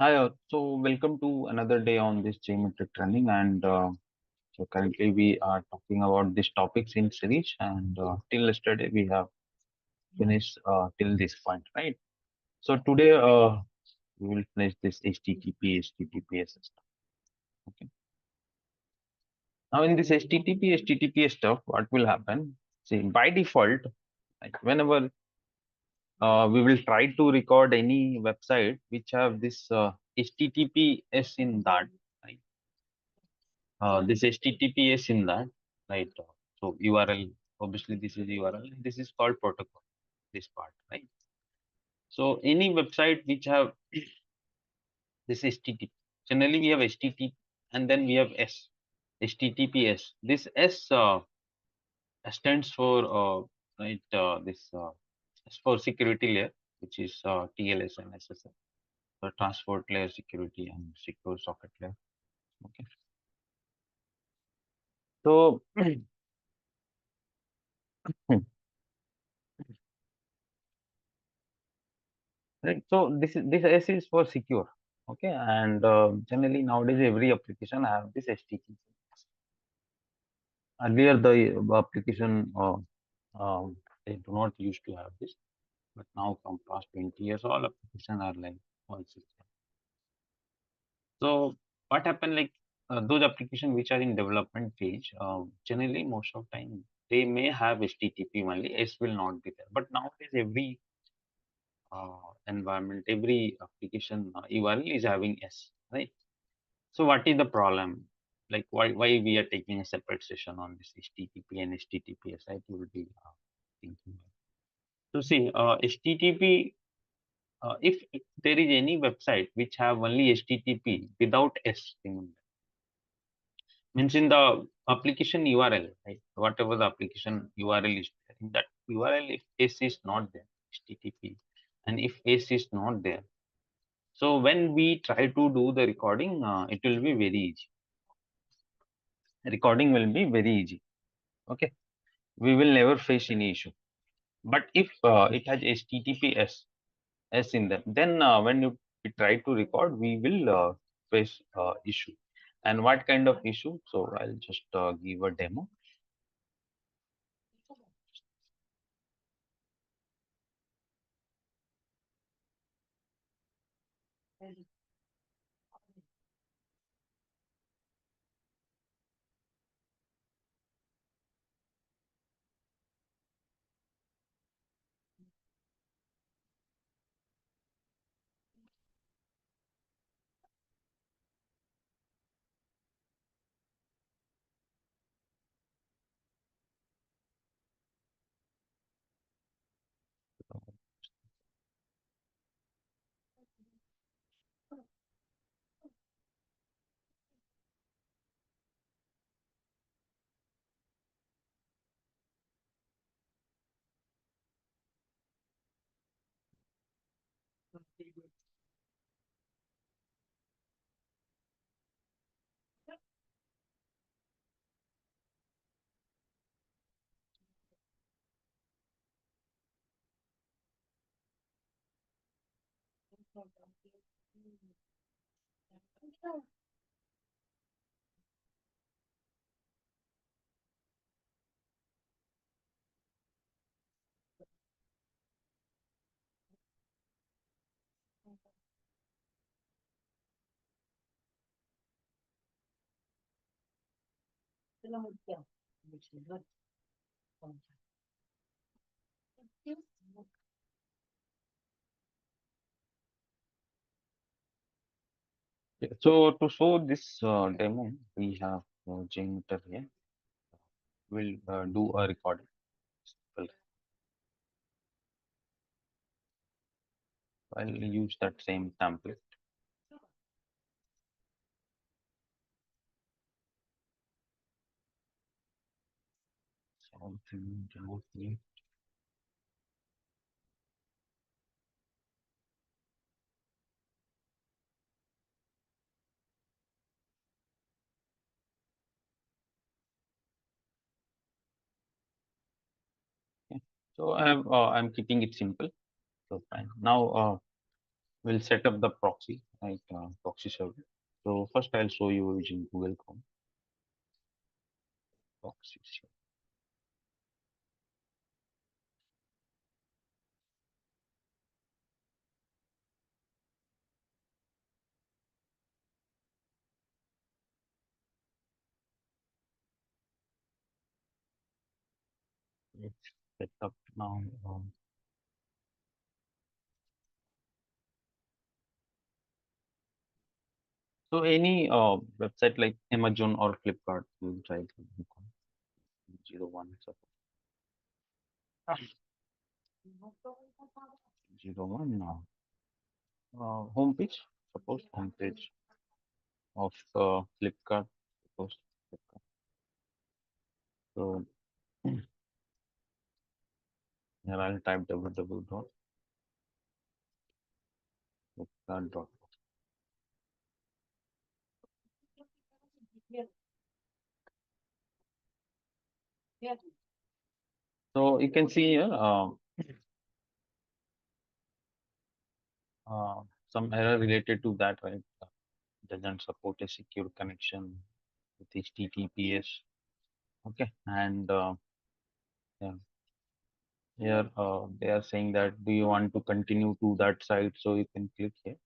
Hi, so welcome to another day on this JMeter training, and so currently we are talking about these topics in series, and till yesterday we have finished till this point, right? So today we will finish this HTTP HTTPS system. Okay. Now in this HTTP HTTPS stuff, what will happen? See, by default, like whenever we will try to record any website which have this HTTPS in that, right? This HTTPS in that, right? So URL, obviously this is URL, this is called protocol, this part, right? So any website which have this HTTP, generally we have HTTP and then we have S, HTTPS. This S stands for, right, this is for security layer, which is TLS and SSL, the transport layer security and secure socket layer. Okay. So, right. So this S is for secure. Okay, and generally nowadays every application have this HTTP. Earlier the application they do not used to have this, but now from past 20 years all application are like all system. So what happened like those application which are in development phase, generally most of time they may have HTTP only. S will not be there. But nowadays every environment, every application URL is having S, right? So what is the problem? Like why we are taking a separate session on this HTTP and HTTPS? Right? You will be thinking. So see, HTTP. If there is any website which have only HTTP without S, means in the application URL, right? Whatever the application URL is there, in that URL, if S is not there, HTTP, and if S is not there, so when we try to do the recording, it will be very easy. Recording will be very easy. Okay, we will never face any issue. But if it has HTTPS S in them, then when we try to record, we will face issue. And what kind of issue? So I'll just give a demo. Yeah, so to show this demo, we have JMeter here. We'll do a recording. Well, I'll use that same template. Something remotely. Okay. So I'm keeping it simple. So fine. Now We'll set up the proxy, right? Proxy server. So first I'll show you using Google Chrome proxy server. Let's set up now. So any website like Amazon or Flipkart, we'll try to look on 01 support. 01 now. Homepage, suppose homepage of Flipkart. Suppose Flipkart. So here I'll type www.flipkart.com. So you can see here uh, some error related to that, right? Doesn't support a secure connection with HTTPS. Okay, and yeah, here they are saying that do you want to continue to that site? So you can click here.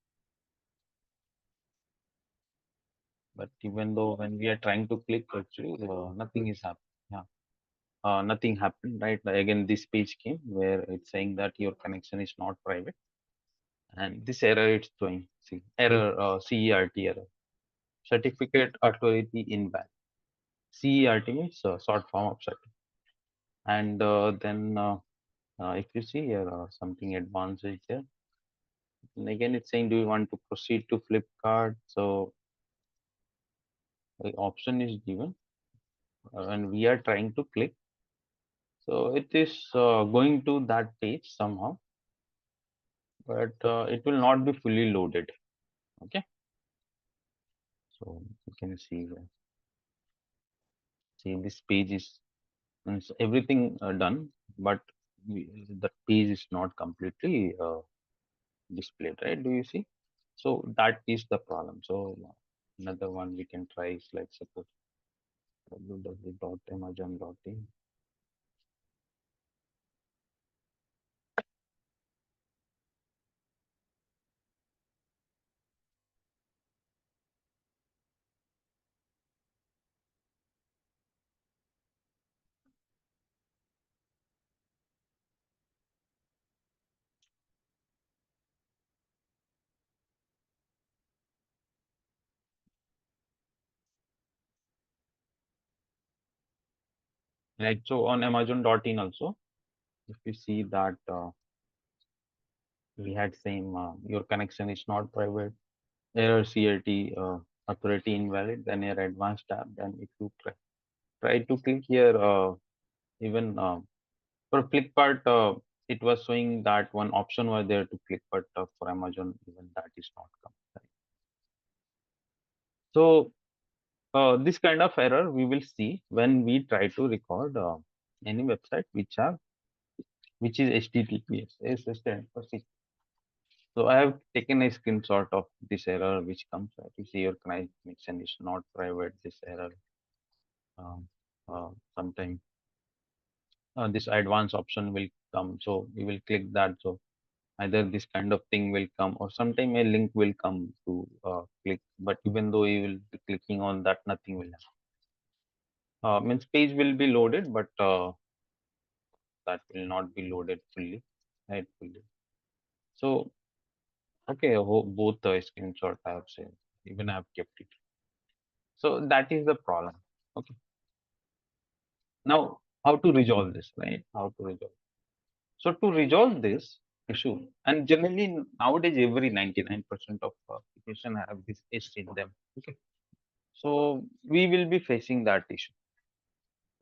But even though when we are trying to click, actually nothing is happening. Yeah, nothing happened, right? Again, this page came where it's saying that your connection is not private, and this error it's showing. See, error CERT error. Certificate authority invalid. CERT means short form of certificate. And then if you see here something advanced is there. And again, it's saying, do you want to proceed to Flipkart? So the option is given, and we are trying to click. So it is going to that page somehow, but it will not be fully loaded. Okay, so you can see see this page is means everything done, but the page is not completely displayed, right? Do you see? So that is the problem. So another one we can try is like suppose www.amazon.in. Like so on Amazon.in also, if you see that we had same your connection is not private, error CRT authority invalid, then your advanced tab. Then if you try to click here, even for Flipkart, it was showing that one option was there to click, but for Amazon, even that is not come. Right? So this kind of error we will see when we try to record any website which is HTTPS. Stand for secure. So I have taken a screenshot of this error which comes. Right? You see your connection is not private. This error sometime this advanced option will come. So we will click that. So either this kind of thing will come or sometime a link will come to click. But even though you will be clicking on that, nothing will happen. Means page will be loaded, but that will not be loaded fully, right? Fully. So okay, both the screenshot I have saved. Even I have kept it. So that is the problem. Okay. Now how to resolve this, right? How to resolve? So to resolve this issue, and generally nowadays every 99% of application have this is in them. Okay. So we will be facing that issue,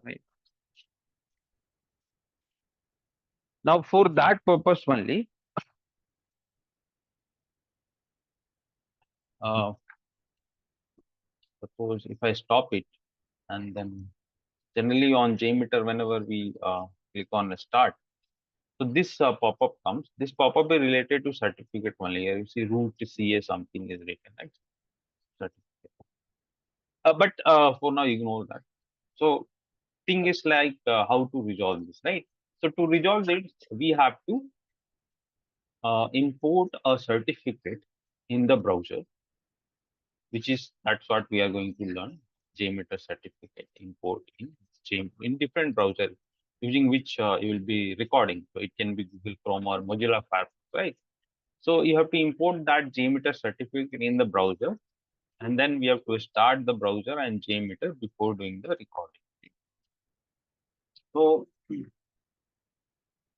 right? Now for that purpose only, uh, suppose if I stop it and then generally on JMeter, whenever we click on start, So this pop-up comes. This pop-up is related to certificate only. Here you see root CA something is written, right? Certificate. But for now, ignore that. So thing is like how to resolve this, right? So to resolve it, we have to import a certificate in the browser, which is that's what we are going to learn. JMeter certificate import in different browser using which you will be recording. So it can be Google Chrome or Mozilla Firefox, right? So you have to import that JMeter certificate in the browser, and then we have to start the browser and JMeter before doing the recording. So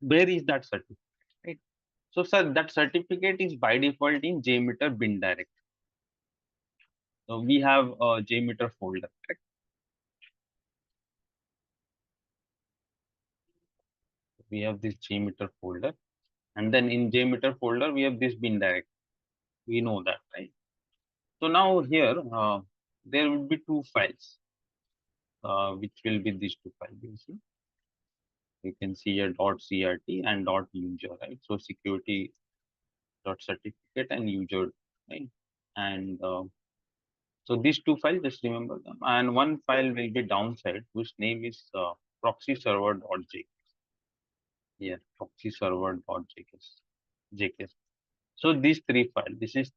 where is that certificate? Right? So sir, that certificate is by default in JMeter bin direct. So we have a JMeter folder, correct? We have this JMeter folder, and then in JMeter folder we have this bin direct. We know that, right? So now here there will be two files, which will be these two files. You can see a .crt and .user, right? So security certificate and user, right? And so these two files, just remember them. And one file will be downside, whose name is proxy server.jk. Here, proxy server.jk. So these three files, this is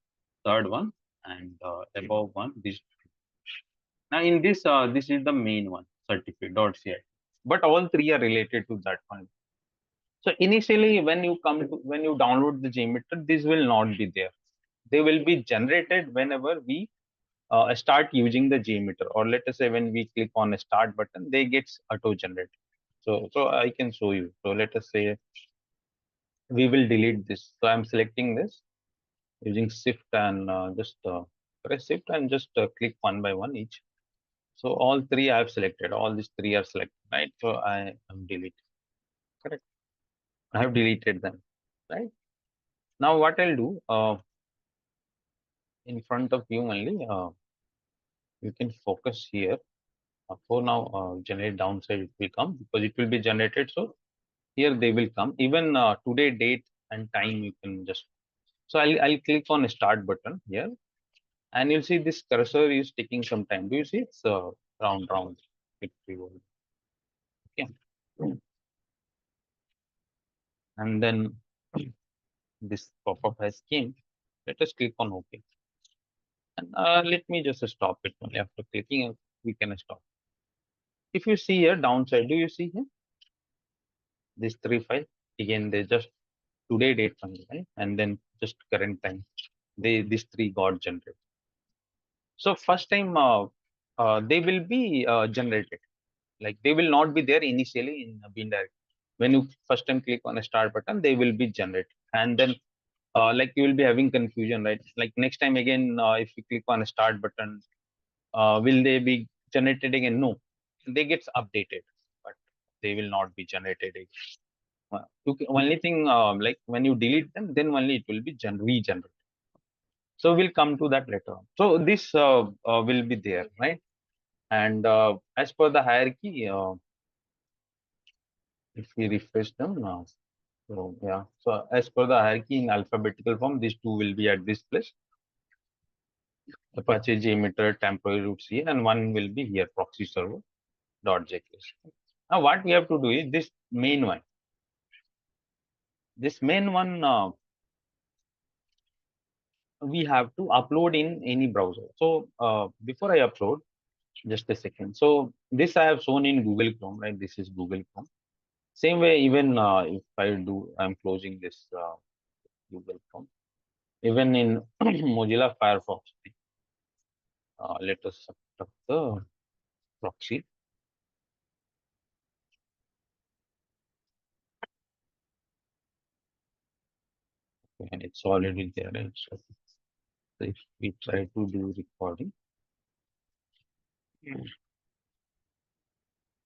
third one, and above one, this. Now in this, this is the main one, certificate.ci. But all three are related to that one. So initially, when you download the JMeter, this will not be there. They will be generated whenever we start using the JMeter, or let us say when we click on a start button, they gets auto generated. So I can show you. So let us say we will delete this. So I'm selecting this using Shift and just press Shift and just click one by one each. So all three I have selected. All these three are selected, right? So I am deleting. Correct. I have deleted them, right? Now what I'll do in front of you only, you can focus here. For now, generate downside it will come because it will be generated. So here they will come. Even today date and time you can just. So I'll click on start button here, and you'll see this cursor is taking some time. Do you see it's round. It revolves. Okay, and then this pop-up has came. Let us click on OK. And let me just stop it. Only after clicking, we can stop. If you see here downside, do you see here these three files? Again, they just today date only, right? And then just current time. These three got generated. So first time they will be generated. Like they will not be there initially in bin direct. When you first time click on a start button, they will be generated. And then like you will be having confusion, right? Like next time again, if you click on a start button, will they be generated again? No, they get updated, but they will not be generated again. Only thing like when you delete them, then only it will be regenerated. So we'll come to that later on. So this will be there, right? And as per the hierarchy, if we refresh them now, so yeah. So as per the hierarchy in alphabetical form, these two will be at this place. Apache JMeter temporary root C, and one will be here proxy server .jk. Now what we have to do is this main one. This main one we have to upload in any browser. So before I upload, just a second. So this I have shown in Google Chrome, right? This is Google Chrome. Same way, even if I do, I'm closing this Google Chrome. Even in Mozilla Firefox, let us set up the proxy. And it's already there. Right? So if we try to do recording,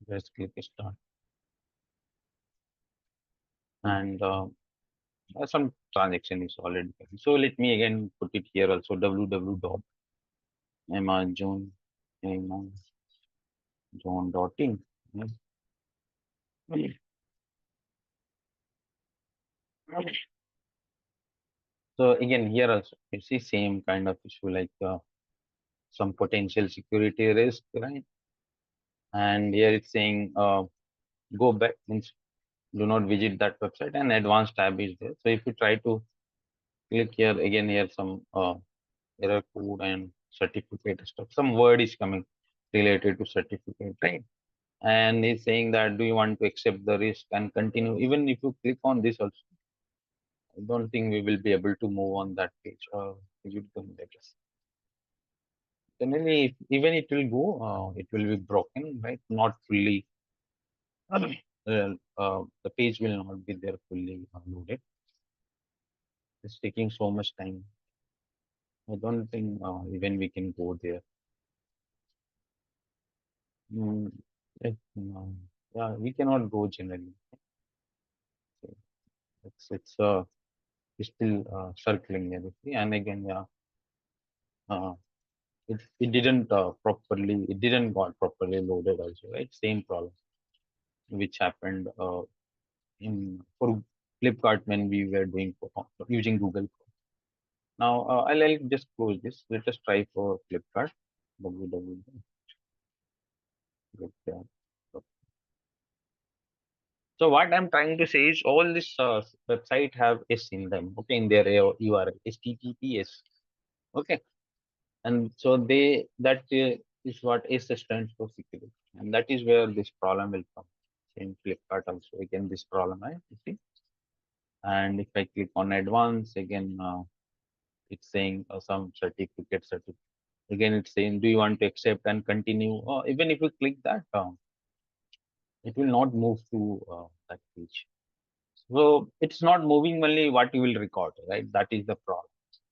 just click start. And some transaction is already there. So let me again put it here also www.amazon.in. So again, here also you see same kind of issue like some potential security risk, right? And here it's saying go back means do not visit that website, and advanced tab is there. So if you try to click here again, here some error code and certificate stuff, some word is coming related to certificate, right? And he's saying that do you want to accept the risk and continue? Even if you click on this also, I don't think we will be able to move on that page. Is it going like this? Generally, even it will go, it will be broken, right? Not fully. The page will not be there fully loaded. It's taking so much time. I don't think even we can go there. Mm, yeah, we cannot go generally. So it's still circling there. You see. And again, yeah, uh, it didn't properly, it didn't got properly loaded also, right? Same problem which happened in for Flipkart when we were doing using Google. Now I'll just close this. Let us try for Flipkart. www. So what I'm trying to say is all this website have S in them, okay, in their URL, HTTPS, okay, and so they that is what S stands for security, and that is where this problem will come. In Flipkart also again this problem, right? You see, and if I click on advanced again, it's saying some certificate. Again, it's saying do you want to accept and continue? Even if you click that, it will not move to that page. So it's not moving only what you will record, right? That is the problem.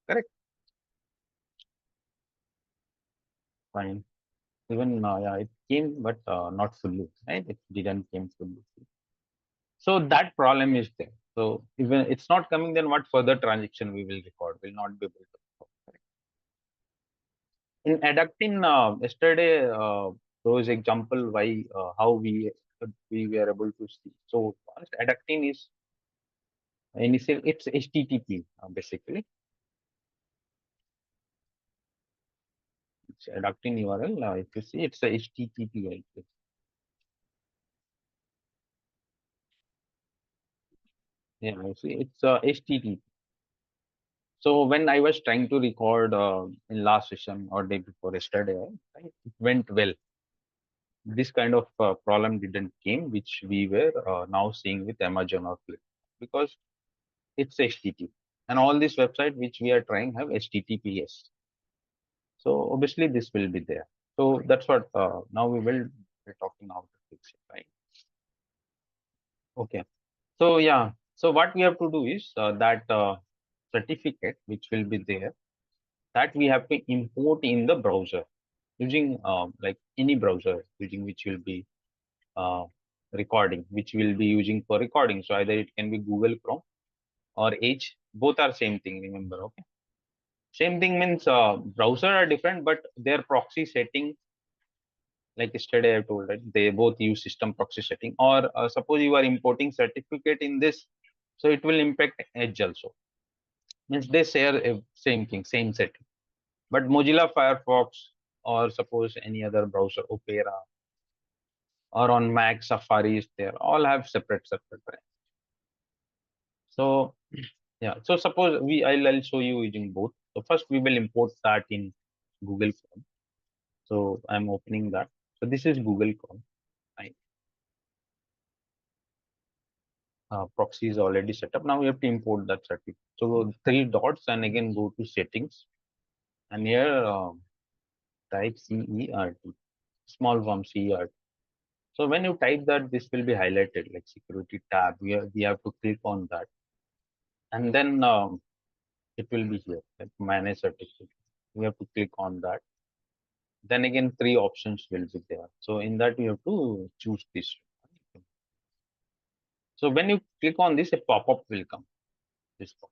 Correct. Fine. Even yeah, it came, but not fully, right? It didn't came fully. So that problem is there. So even it's not coming, then what further transaction we will record? Will not be able to record. Correct. In adapting yesterday, those example why how we were able to see. So first, adapting is initial. It's HTTP basically. It's adapting URL. If you see, it's a HTTP. Right? Yeah, you see, it's HTTP. So when I was trying to record in last session or day before yesterday, right, it went well. This kind of problem didn't came, which we were now seeing with Amazon or Flipkart because it's HTTP, and all these website which we are trying have HTTPS. So obviously this will be there. So that's what now we will be talking how to fix it, right? Okay. So yeah. So what we have to do is that certificate which will be there, that we have to import in the browser using like any browser using which will be uh, recording, which will be using for recording. So either it can be Google Chrome or Edge. Both are same thing. Remember, okay. Same thing means browser are different, but their proxy setting, like yesterday I told, right? They both use system proxy setting. Or suppose you are importing certificate in this, so it will impact Edge also. Means they share a same thing, same setting. But Mozilla Firefox or suppose any other browser, Opera or on Mac, Safari is there, all have separate branch. So yeah, so suppose I'll show you using both. So first we will import that in Google Chrome. So I'm opening that. So this is Google Chrome. Right? Proxy is already set up. Now we have to import that certificate. So three dots and again go to settings, and here type CERT, small form CERT. So when you type that, this will be highlighted like security tab. We have to click on that, and then it will be here like manage certificate. We have to click on that. Then again, three options will be there. So in that you have to choose this. So when you click on this, a pop-up will come. This pop.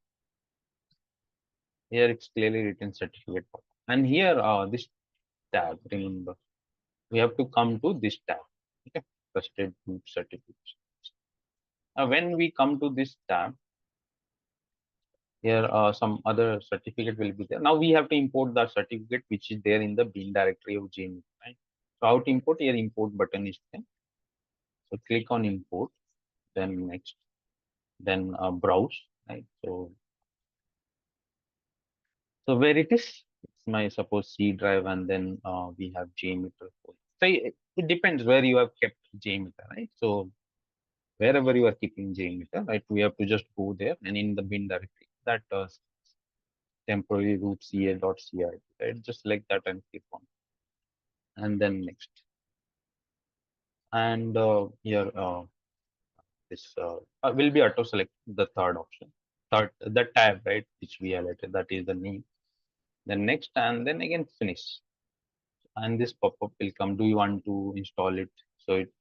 Here it's clearly written certificate pop-up. And here this tab. Remember, we have to come to this tab. Okay, trusted group certificates. Now when we come to this tab, Here, some other certificate will be there. Now we have to import the certificate which is there in the bin directory of JMeter, right? So how to import? Here import button is there. So click on import, then next, then browse, right? So where it is, it's my suppose C drive, and then we have JMeter. So it depends where you have kept JMeter, right? So wherever you are keeping JMeter, right, we have to just go there and in the bin directory that temporary root ca.cir, right? Just like that and click on, and then next, and here this will be auto select the third option, third the tab, right, which we highlighted, that is the name. Then next, and then again finish, and this pop-up will come. Do you want to install it? So it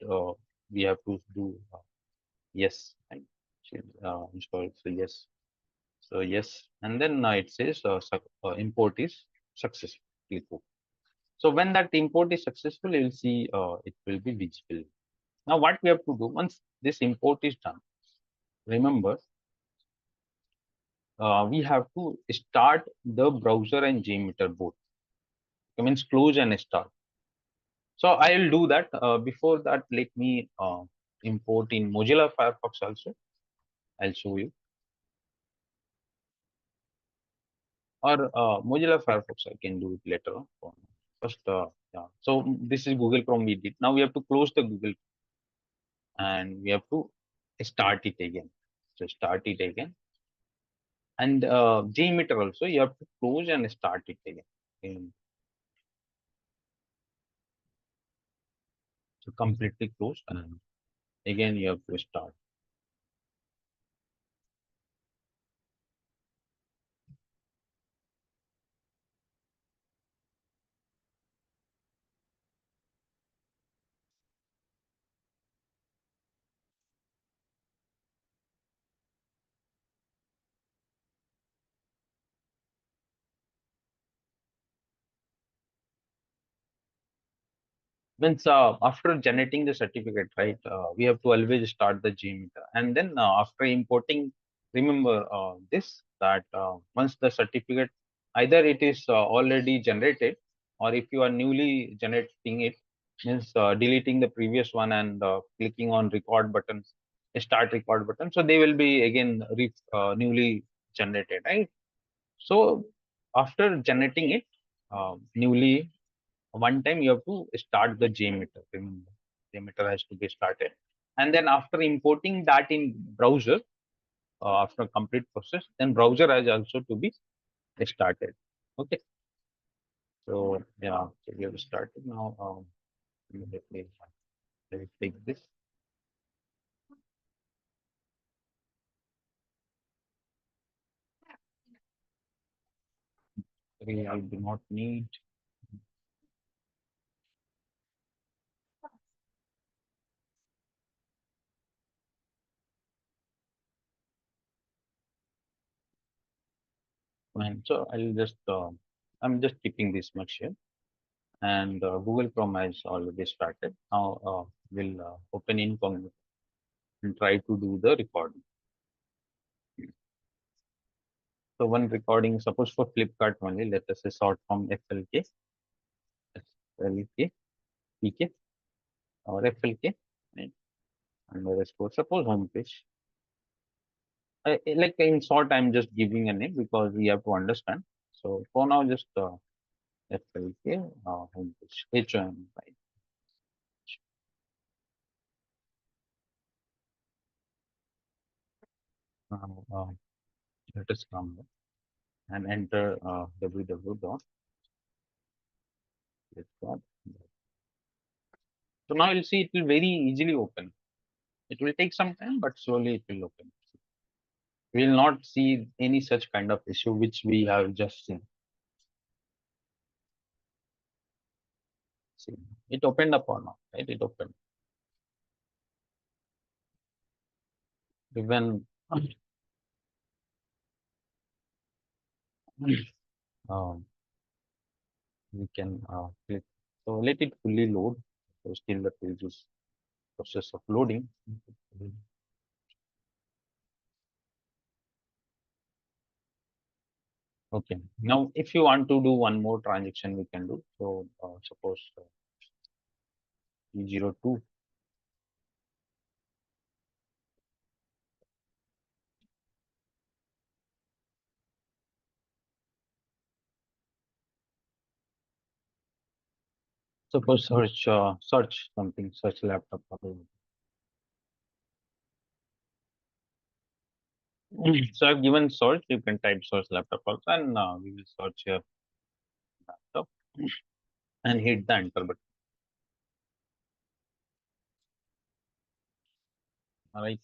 we have to do yes, right? Install it. So yes. So yes, and then it says import is successful. Click OK. So when that import is successful, you will see it will be visible. Now what we have to do once this import is done, remember we have to start the browser and JMeter both. It means close and start. So I will do that. Before that, let me import in Mozilla Firefox also. I'll show you. Or Mozilla Firefox, I can do it later on. First, yeah. So this is Google Chrome we did. Now we have to close the Google and we have to start it again. So start it again. And JMeter also, you have to close and start it again. And so completely close and again you have to start. Means after generating the certificate, right, we have to always start the JMeter. And then after importing, remember this, that once the certificate, either it is already generated, or if you are newly generating it, means deleting the previous one and clicking on record button, start record button. So they will be again newly generated, right? So after generating it newly, one time you have to start the JMeter. Remember, JMeter has to be started, and then after importing that in browser, after complete process, then browser has also to be started. Okay, so yeah, so we have started now. Immediately, let me take this. Sorry, I do not need. Fine. So I'll just. I'm just keeping this much here, and Google Chrome has already started. Now we'll open incognito and try to do the recording. So one recording, suppose for Flipkart only, let us say short form FLK, FLK, PK, or FLK, right? Underscore, suppose home page. Like in short, I'm just giving a name because we have to understand. So for now, just FLK, home page, HOM, right? Now, let us come here and enter www. So now you'll see it will very easily open. It will take some time, but slowly it will open. We will not see any such kind of issue which we have just seen. See, it opened up or not, right? It opened. Even um, we can click. So let it fully load. So still the page is process of loading. Okay. Now, if you want to do one more transaction, we can do. So, suppose 02. Suppose search something, search laptop. So I've given search. You can type search laptop also, and we will search your laptop and hit the enter button. All right.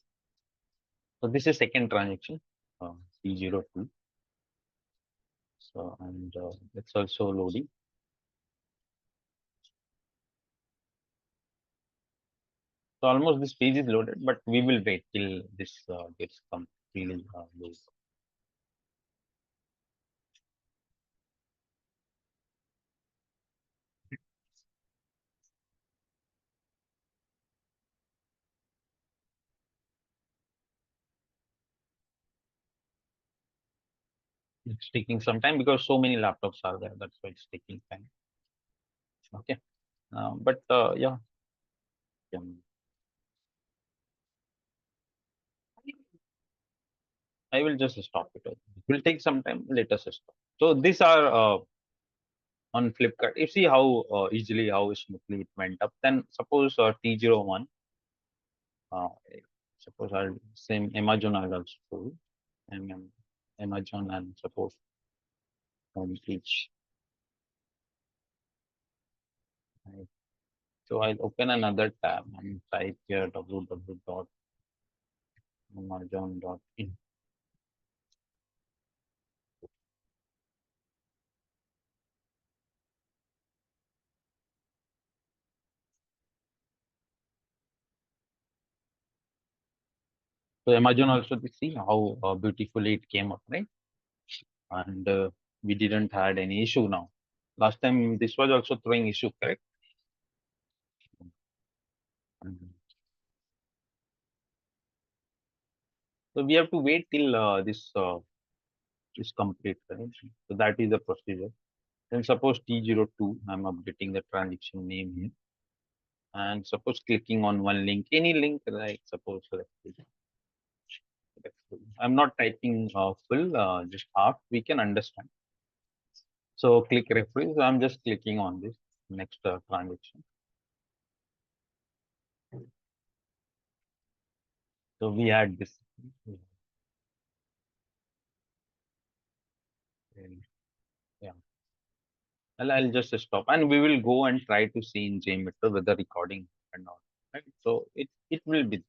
So this is second transaction, C02. So and it's also loading. So almost this page is loaded, but we will wait till this gets completely loaded. It's taking some time because so many laptops are there. That's why it's taking time. Okay. But yeah, I will just stop it. It will take some time. Let us stop. So these are on Flipkart. You see how easily, how smoothly it went up. Then suppose T01. Uh, suppose I'll same Amazon I'll also do. And Amazon and suppose home page. Right. So I'll open another tab and type here www.amazon.in. So Amazon also to see how beautifully it came up, right? And we didn't had any issue now. Last time this was also throwing issue, correct? Mhm. So we have to wait till this is complete, right? So that is the procedure. Then suppose T02, I'm updating the transaction name here. And suppose clicking on one link, any link, like suppose I'm not typing full, just half, we can understand. So click refresh. I'm just clicking on this next transaction. So we had this. Yeah. I'll just stop and we will go and try to see in JMeter whether recording and all. Right? So it will be.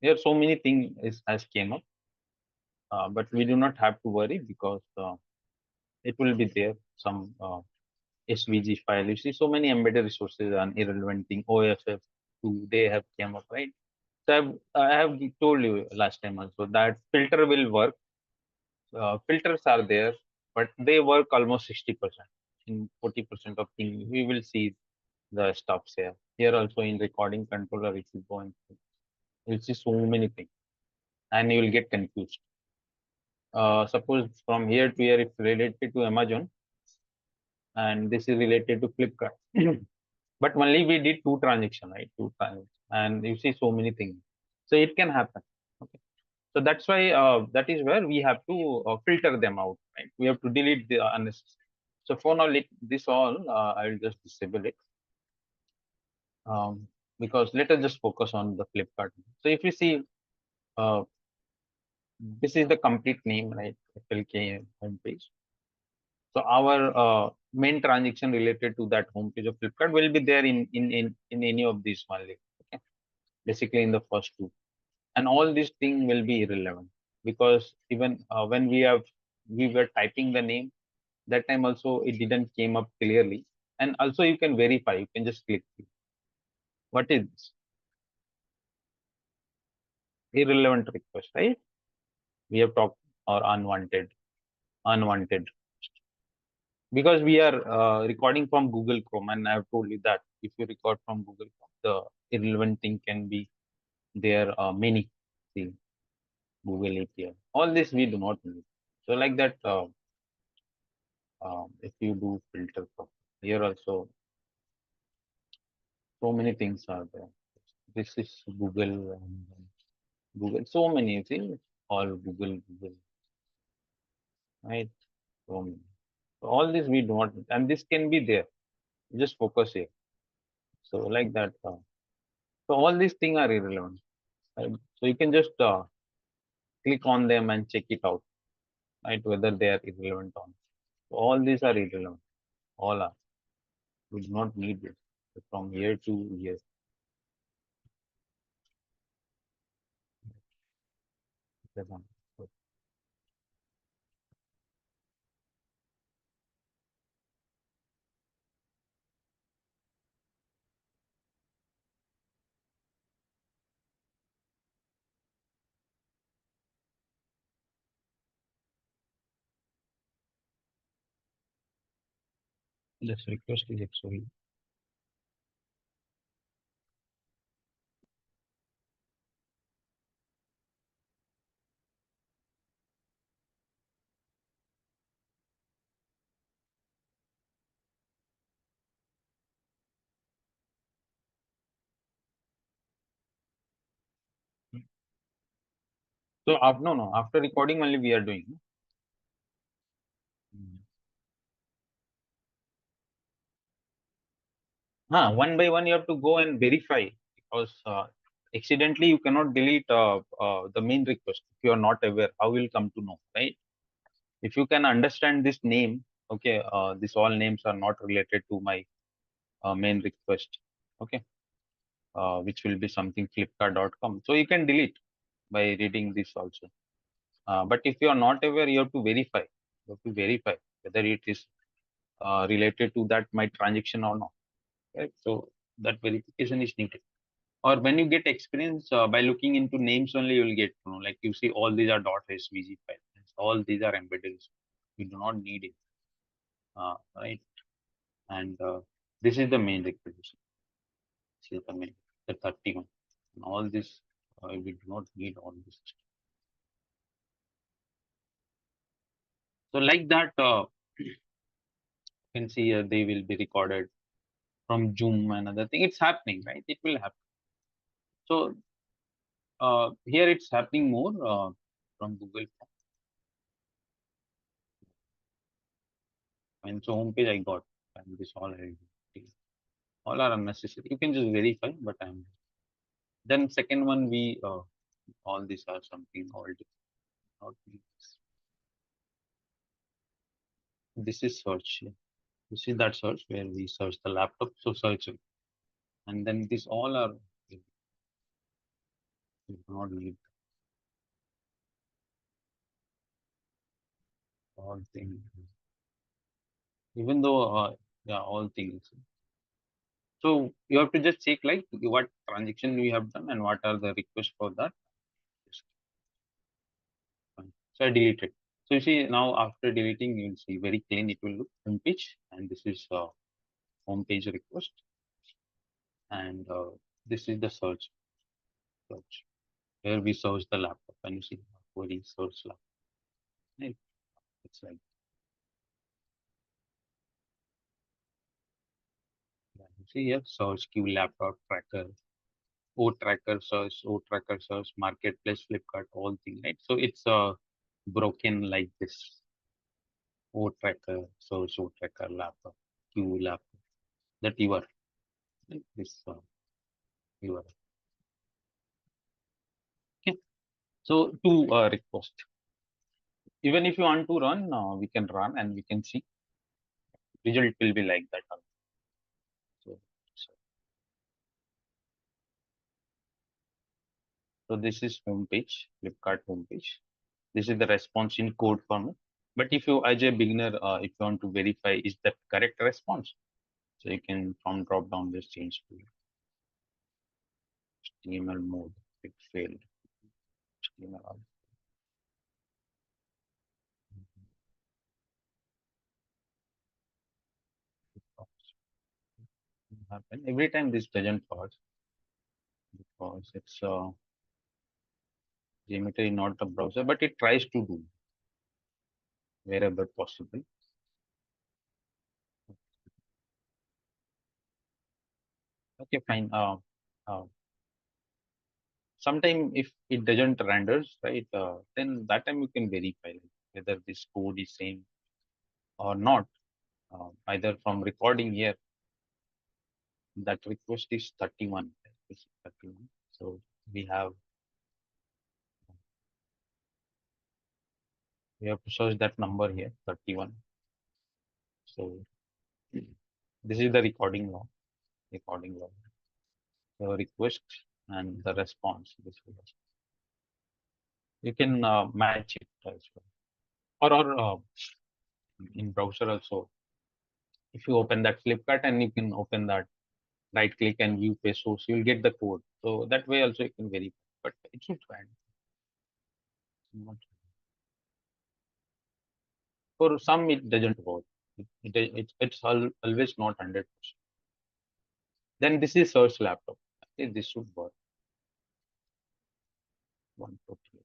There so many things has came up, but we do not have to worry because it will be there. Some SVG file. You see so many embedded resources and irrelevant thing. OFF too, they have came up, right? So I have told you last time also that filter will work. Filters are there, but they work almost 60%. In 40% of things, we will see the stuffs here. Here also in recording controller, if you go and you'll see so many things and you will get confused. Suppose from here to here, it's related to Amazon and this is related to Flipkart. But only we did two transactions, right? Two transactions, and you see so many things. So it can happen. Okay. So that's why that is where we have to filter them out, right? We have to delete the unnecessary. So for now, this all, I will just disable it because let us just focus on the Flipkart. So if you see, uh, this is the complete name, right? FLK homepage. So our main transaction related to that homepage of Flipkart will be there in any of these one link. Okay? Basically in the first two, and all these thing will be irrelevant because even when we were typing the name that time also it didn't came up clearly, and also you can verify. You can just click what is this? Irrelevant request, right? We have talked or unwanted because we are recording from Google Chrome, and I have told you that if you record from Google Chrome, the irrelevant thing can be there many. See, Google API. All this we do not need. So like that, if you do filter here also, so many things are there. This is Google and Google. So many things. All Google, right? So many. So all this we do not need. And this can be there. Just focus here. So like that. So all these things are irrelevant. Right? So you can just click on them and check it out, right? Whether they are irrelevant or not. So all these are irrelevant. All are. We do not need it from year to year. So this request is actually. So no, after recording only we are doing. Mm. One by one you have to go and verify because accidentally you cannot delete the main request if you are not aware. How will come to know, right? If you can understand this name, okay, these all names are not related to my main request, okay, which will be something flipkart.com. So you can delete by reading this also. But if you are not aware, you have to verify. You have to verify whether it is related to that my transaction or not. Right? So that verification is needed. Or when you get experience by looking into names only, you will get to know. Like you see, all these are .svg files. All these are embedded. You do not need it, right? And this is the main requisition. This is the main, the 31. And all this, we do not need all this. So like that, you can see they will be recorded from Zoom and other thing. It's happening, right? It will happen. So here it's happening more from Google. And so homepage I got, and this all are unnecessary. You can just verify, but I'm then second one we all these are something all different. Not these. This is search. Yeah. This is that search where we search the laptop. So search it, and then these all are you do not need all things. Even though yeah, all things. So you have to just check like what transaction we have done and what are the requests for that. So I deleted. So you see now after deleting, you'll see very clean. It will look home page, and this is home page request, and this is the search where we search the laptop, and you see query search laptop. Right? It's like yeah, you see here search queue laptop tracker, O tracker search, marketplace, Flipkart, all things. Right? So it's broken like this. O tracker search, O tracker laptop, queue laptop. That you are right? This you are. Okay. So to request, even if you want to run, we can run and we can see result will be like that. So, so, so this is home page, Flipkart home page. This is the response in code format. But if you, as a beginner, if you want to verify is that correct response, so you can from drop down this change to HTML mode. It failed. HTML. Happen every time this doesn't pause because it's JMeter is not a browser, but it tries to do wherever possible. Okay, fine. Uh, Sometime if it doesn't renders, right, then that time you can verify like, whether this code is same or not. Either from recording here, that request is 31. This is 31. So we have to search that number here, 31. So this is the recording log. Recording log. The request and the response. This will you can match it as well, or in browser also. If you open that Flipkart and you can open that right click and view page source, you'll get the code. So that way also you can verify. But it should find. For some it doesn't work. It's always not 100%. Then this is search laptop. Okay, this should work. 148.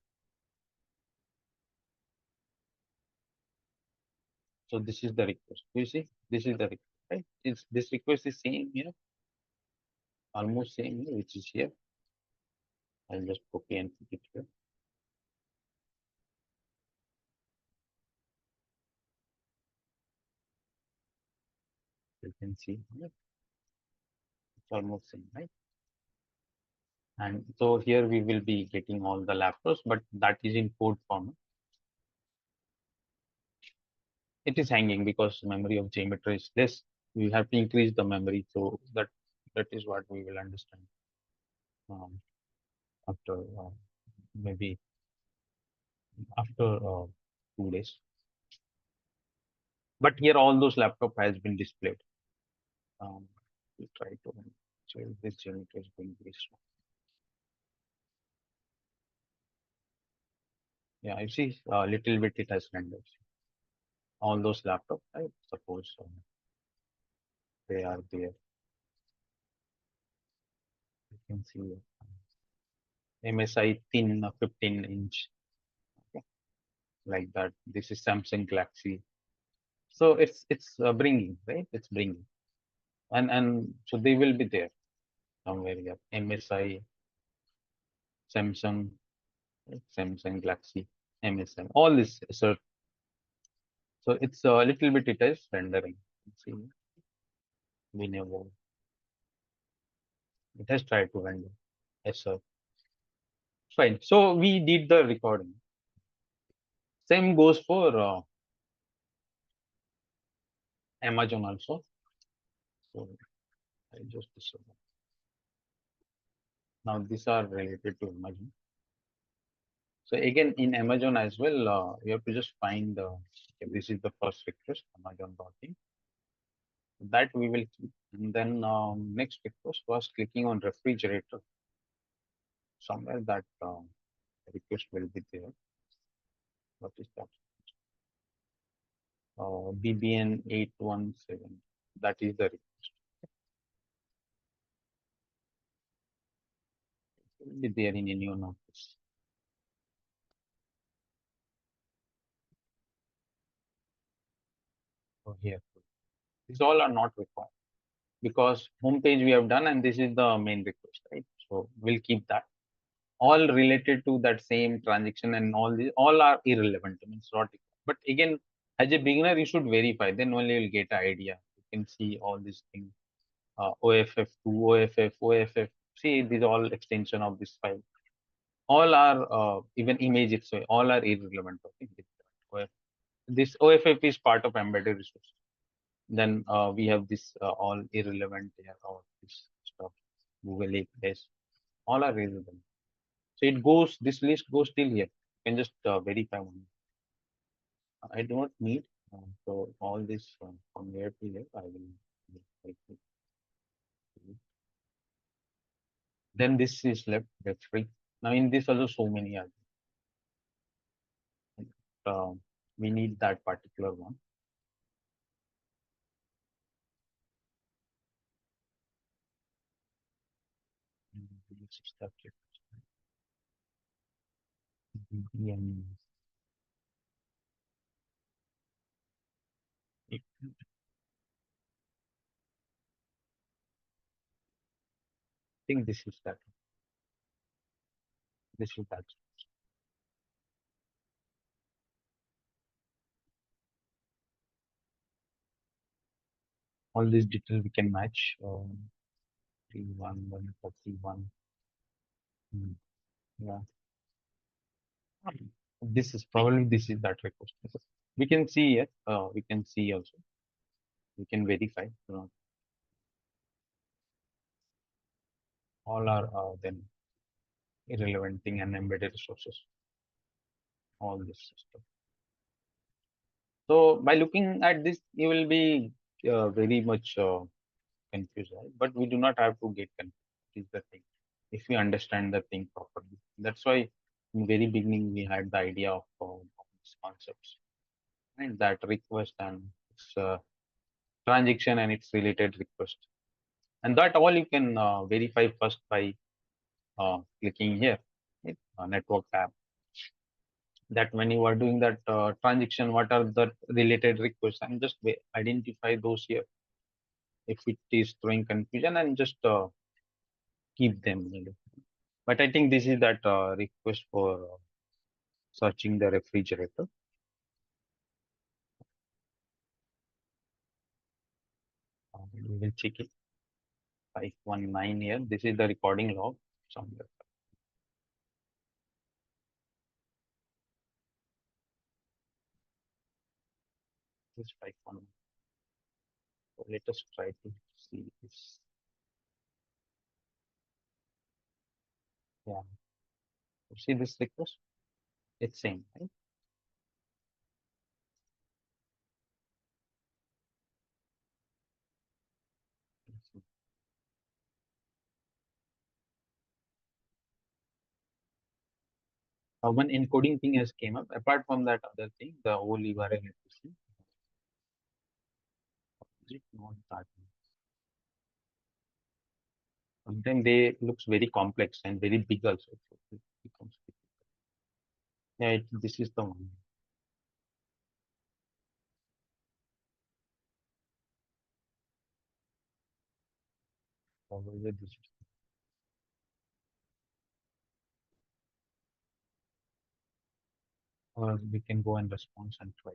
So this is the request. You see, this is the request, right? It's this request is same here, almost same here, which is here. I'll just copy and put it here. You can see here. It's almost same, right? And so here we will be getting all the laptops, but that is in code format. It is hanging because memory of JMeter is less. We have to increase the memory, so that is what we will understand um, after maybe after 2 days. But here all those laptop has been displayed. We try to show this JMeter is going very slow. Yeah, I see a little bit it has rendered. All those laptops, I suppose they are there. You can see MSI thin 15-inch, okay, like that. This is Samsung Galaxy. So it's bringing, right? It's bringing, and so they will be there somewhere here. MSI, Samsung, right? Samsung Galaxy, MSI, all this. So it's a little bit it is rendering. See, we never. It has tried to render. Yes, sir. Fine. So we did the recording. Same goes for Amazon also. So I just disable. Now these are related to Amazon. So again in Amazon as well, you have to just find okay, this is the first request Amazon.in. That we will keep. And then next request was clicking on refrigerator. Somewhere that request will be there. What is that? BBN 817. That is the request. It will be there in any one of this. So here, these all are not required because homepage we have done and this is the main request, right? So we'll keep that. All related to that same transaction and all these all are irrelevant. I mean, it's not. But again, as a beginner, you should verify. Then only you'll get an idea. You can see all these things. OFF2, OFF. See, these all extension of this file. All are even images. So all are irrelevant. Okay. This OFF is part of embedded resource. Then we have this all irrelevant here. All this stuff. Google APIs. All are irrelevant. So it goes, this list goes till here. You can just verify one. I do not need, so all this from here to here, I will. Like it. Then this is left, that's free. Now in this also so many are. Uh, we need that particular one. This is the BM. I think this is that. This is that. All these details we can match. 31141. Hmm. Yeah. This is that request. We can see it. We can see also. We can verify. All are then irrelevant thing and embedded resources. All this stuff. So by looking at this, you will be very much confused, right? But we do not have to get confused. Is the thing. If we understand the thing properly, that's why in very beginning we had the idea of these concepts and that request and its transaction and its related request, and that all you can verify first by clicking here, right? Network tab. That when you are doing that transaction, what are the related requests, and just identify those here if it is throwing confusion and just keep them. But I think this is that request for searching the refrigerator. We will check it. 519 here. This is the recording log somewhere. This 519. So let us try to see this. Yeah. You see this request? It's same, right? One encoding thing has came up. Apart from that other thing, the whole URL is not that. Sometimes they looks very complex and very big also. So it becomes yeah, this is the one. Probably this is, or we can go and response and try.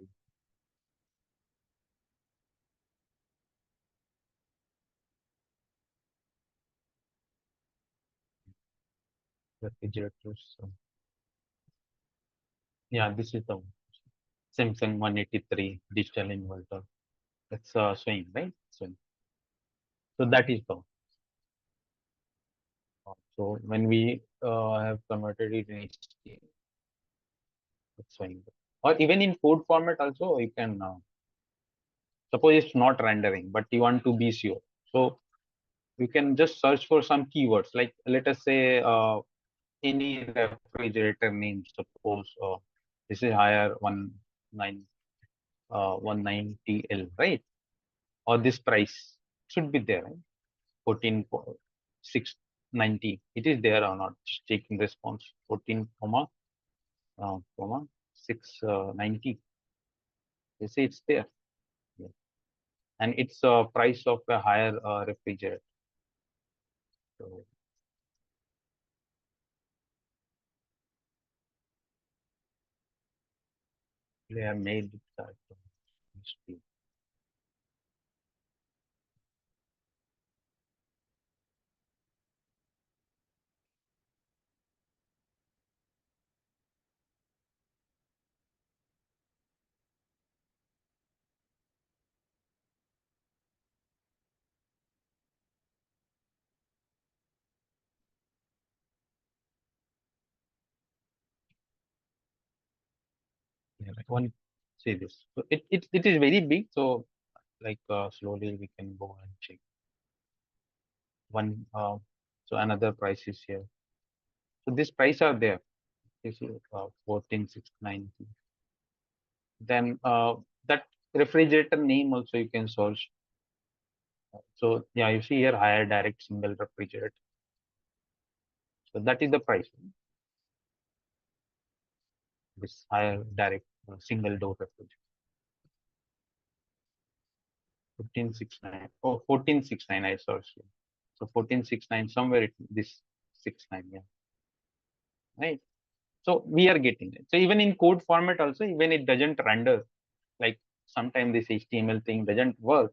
Refrigerators. Yeah, this is the one. Samsung 183 digital inverter. It's swing, right? Swing. So that is the one. So when we have converted it in HTML, it's swing. Or even in code format also, you can suppose it's not rendering, but you want to be sure. So you can just search for some keywords, like let us say any refrigerator name. Suppose this is higher 190L, right? Or this price should be there, right? 14,690. It is there or not? Just taking response 14 comma 690. They say it's there. Yeah. And it's a price of a higher refrigerator. So they have made it that mystery. Yeah, like one say this. So it is very big. So like slowly we can go and check one. So another price is here. So this price are there. This is 14,690. Then that refrigerator name also you can search. So yeah, you see here higher direct single refrigerator. So that is the price. this higher direct single door refrigerator. 1569. Oh, 1469 I searched. So 1469 somewhere this 69, yeah, right. So we are getting it. So even in code format also, even it doesn't render, like sometimes this HTML thing doesn't work.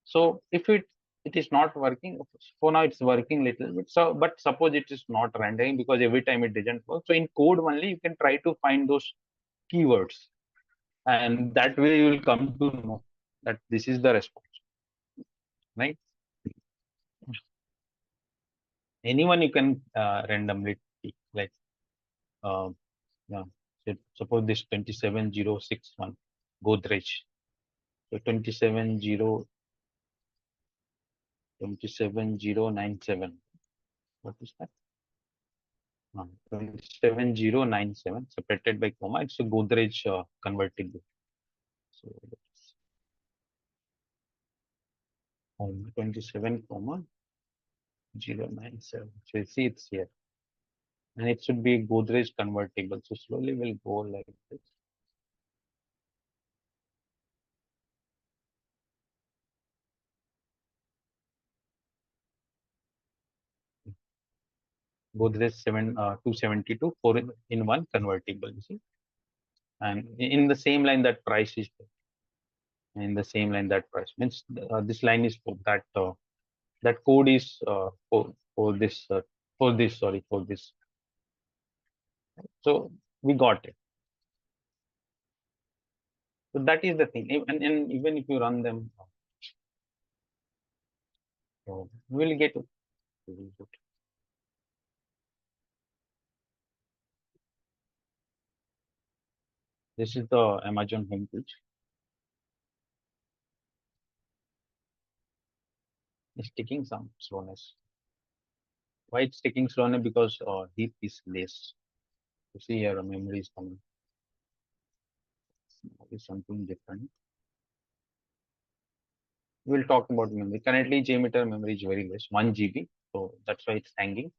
So if it is not working, for now it's working little bit. So but suppose it is not rendering because every time it doesn't work. So in code only you can try to find those keywords, and that way you will come to know that this is the response, right? Anyone you can randomly pick, like uh, yeah, suppose this 27061 Godrej. So 27097. What is that? 27097 separated by comma. It's a Godrej convertible. So let's 27 comma 097. So you see it's here. And it should be Godrej convertible. So slowly we'll go like this. Godrej 272 4 in 1 convertible. You see, and in the same line that price is there. In the same line that price means this line is for that that code is for this, sorry, for this. So we got it. So that is the thing. And even if you run them, so we will get it. This is the Amazon homepage. It's taking some slowness. Why it's taking slowness? Because heat is less. You see here, memory is coming. It's something different. We'll talk about memory. Currently, JMeter memory is very less, 1 GB. So that's why it's hanging.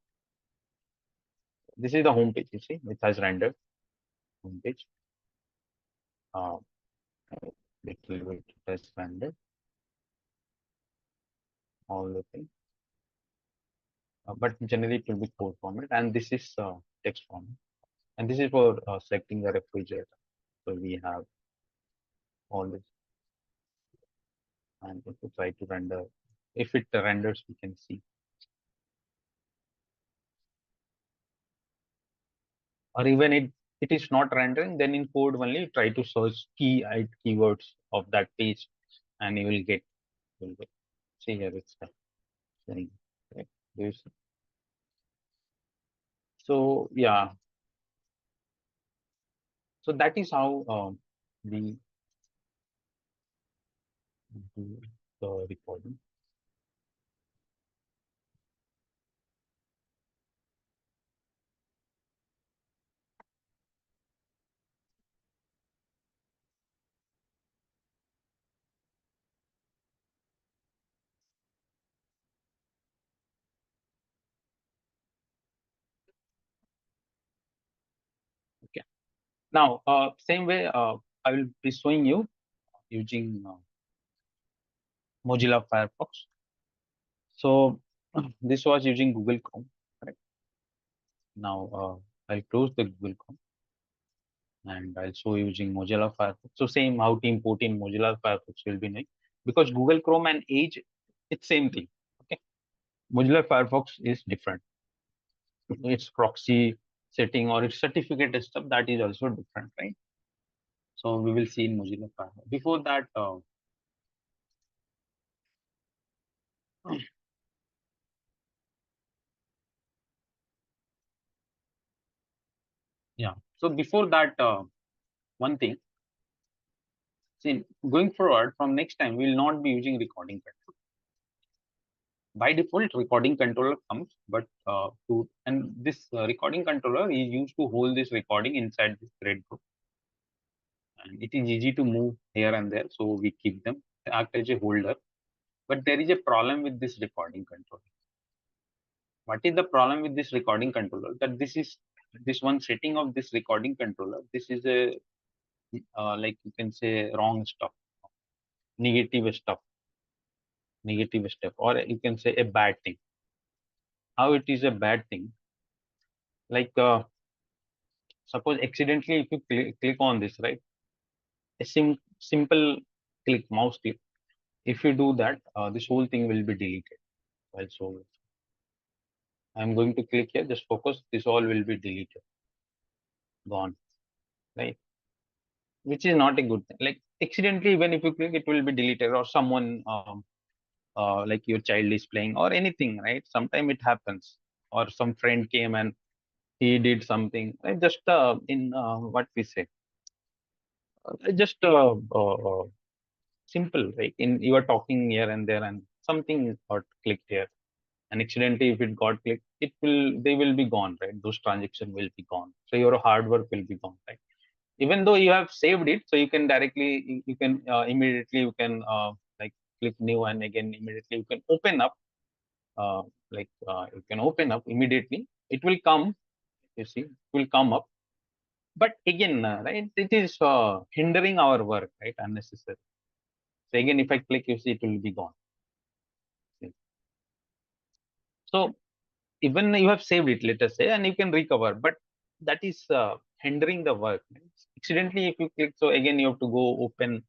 This is the home page. You see, it has rendered home page. Little bit it has rendered all the thing. But generally, it will be code format, and this is text format. And this is for selecting the refrigerator. So we have all this, and if we try to render, if it renders, we can see. Or even it is not rendering, then in code only try to search keywords of that page, and you will get. See here, it's saying, right? So yeah, so that is how we do the recording. Okay. Now, same way, I will be showing you using Mozilla Firefox. So this was using Google Chrome. Correct. Now I'll close the Google Chrome and I'll show you using Mozilla Firefox. So same how to import in Mozilla Firefox will be nice, because Google Chrome and Edge, it's same thing. Okay. Mozilla Firefox is different. Its proxy setting or its certificate stuff, that is also different, right? So we will see in Mozilla Firefox. Before that, yeah. So before that, one thing. See, going forward from next time, we will not be using recording control. By default, recording controller comes, but this recording controller is used to hold this recording inside this thread group, and it is easy to move here and there. So we keep them act as a holder. But there is a problem with this recording controller. What is the problem with this recording controller? That this is this one setting of this recording controller, this is a like you can say wrong stuff, negative stuff, negative step, or you can say a bad thing. How it is a bad thing? Like suppose accidentally if you click on this, right? A simple click, mouse click. If you do that, this whole thing will be deleted. Well, so I'm going to click here. Just focus. This all will be deleted, gone, right? Which is not a good thing. Like accidentally, even if you click, it will be deleted, or someone like your child is playing or anything, right? Sometime it happens, or some friend came and he did something. Right? Just in what we say, just simple, right? In you are talking here and there, and something got clicked here, and accidentally if it got clicked, it will they will be gone, right? Those transactions will be gone. So your hard work will be gone, right? Even though you have saved it, so you can directly you can immediately you can like click new, and again immediately you can open up uh, you can open up immediately. It will come, you see, it will come up. But again, right, it is hindering our work, right? Unnecessary. So again, if I click, you see, it will be gone. See? So even you have saved it, let us say, and you can recover, but that is hindering the work. Right? Accidentally, if you click, so again you have to go open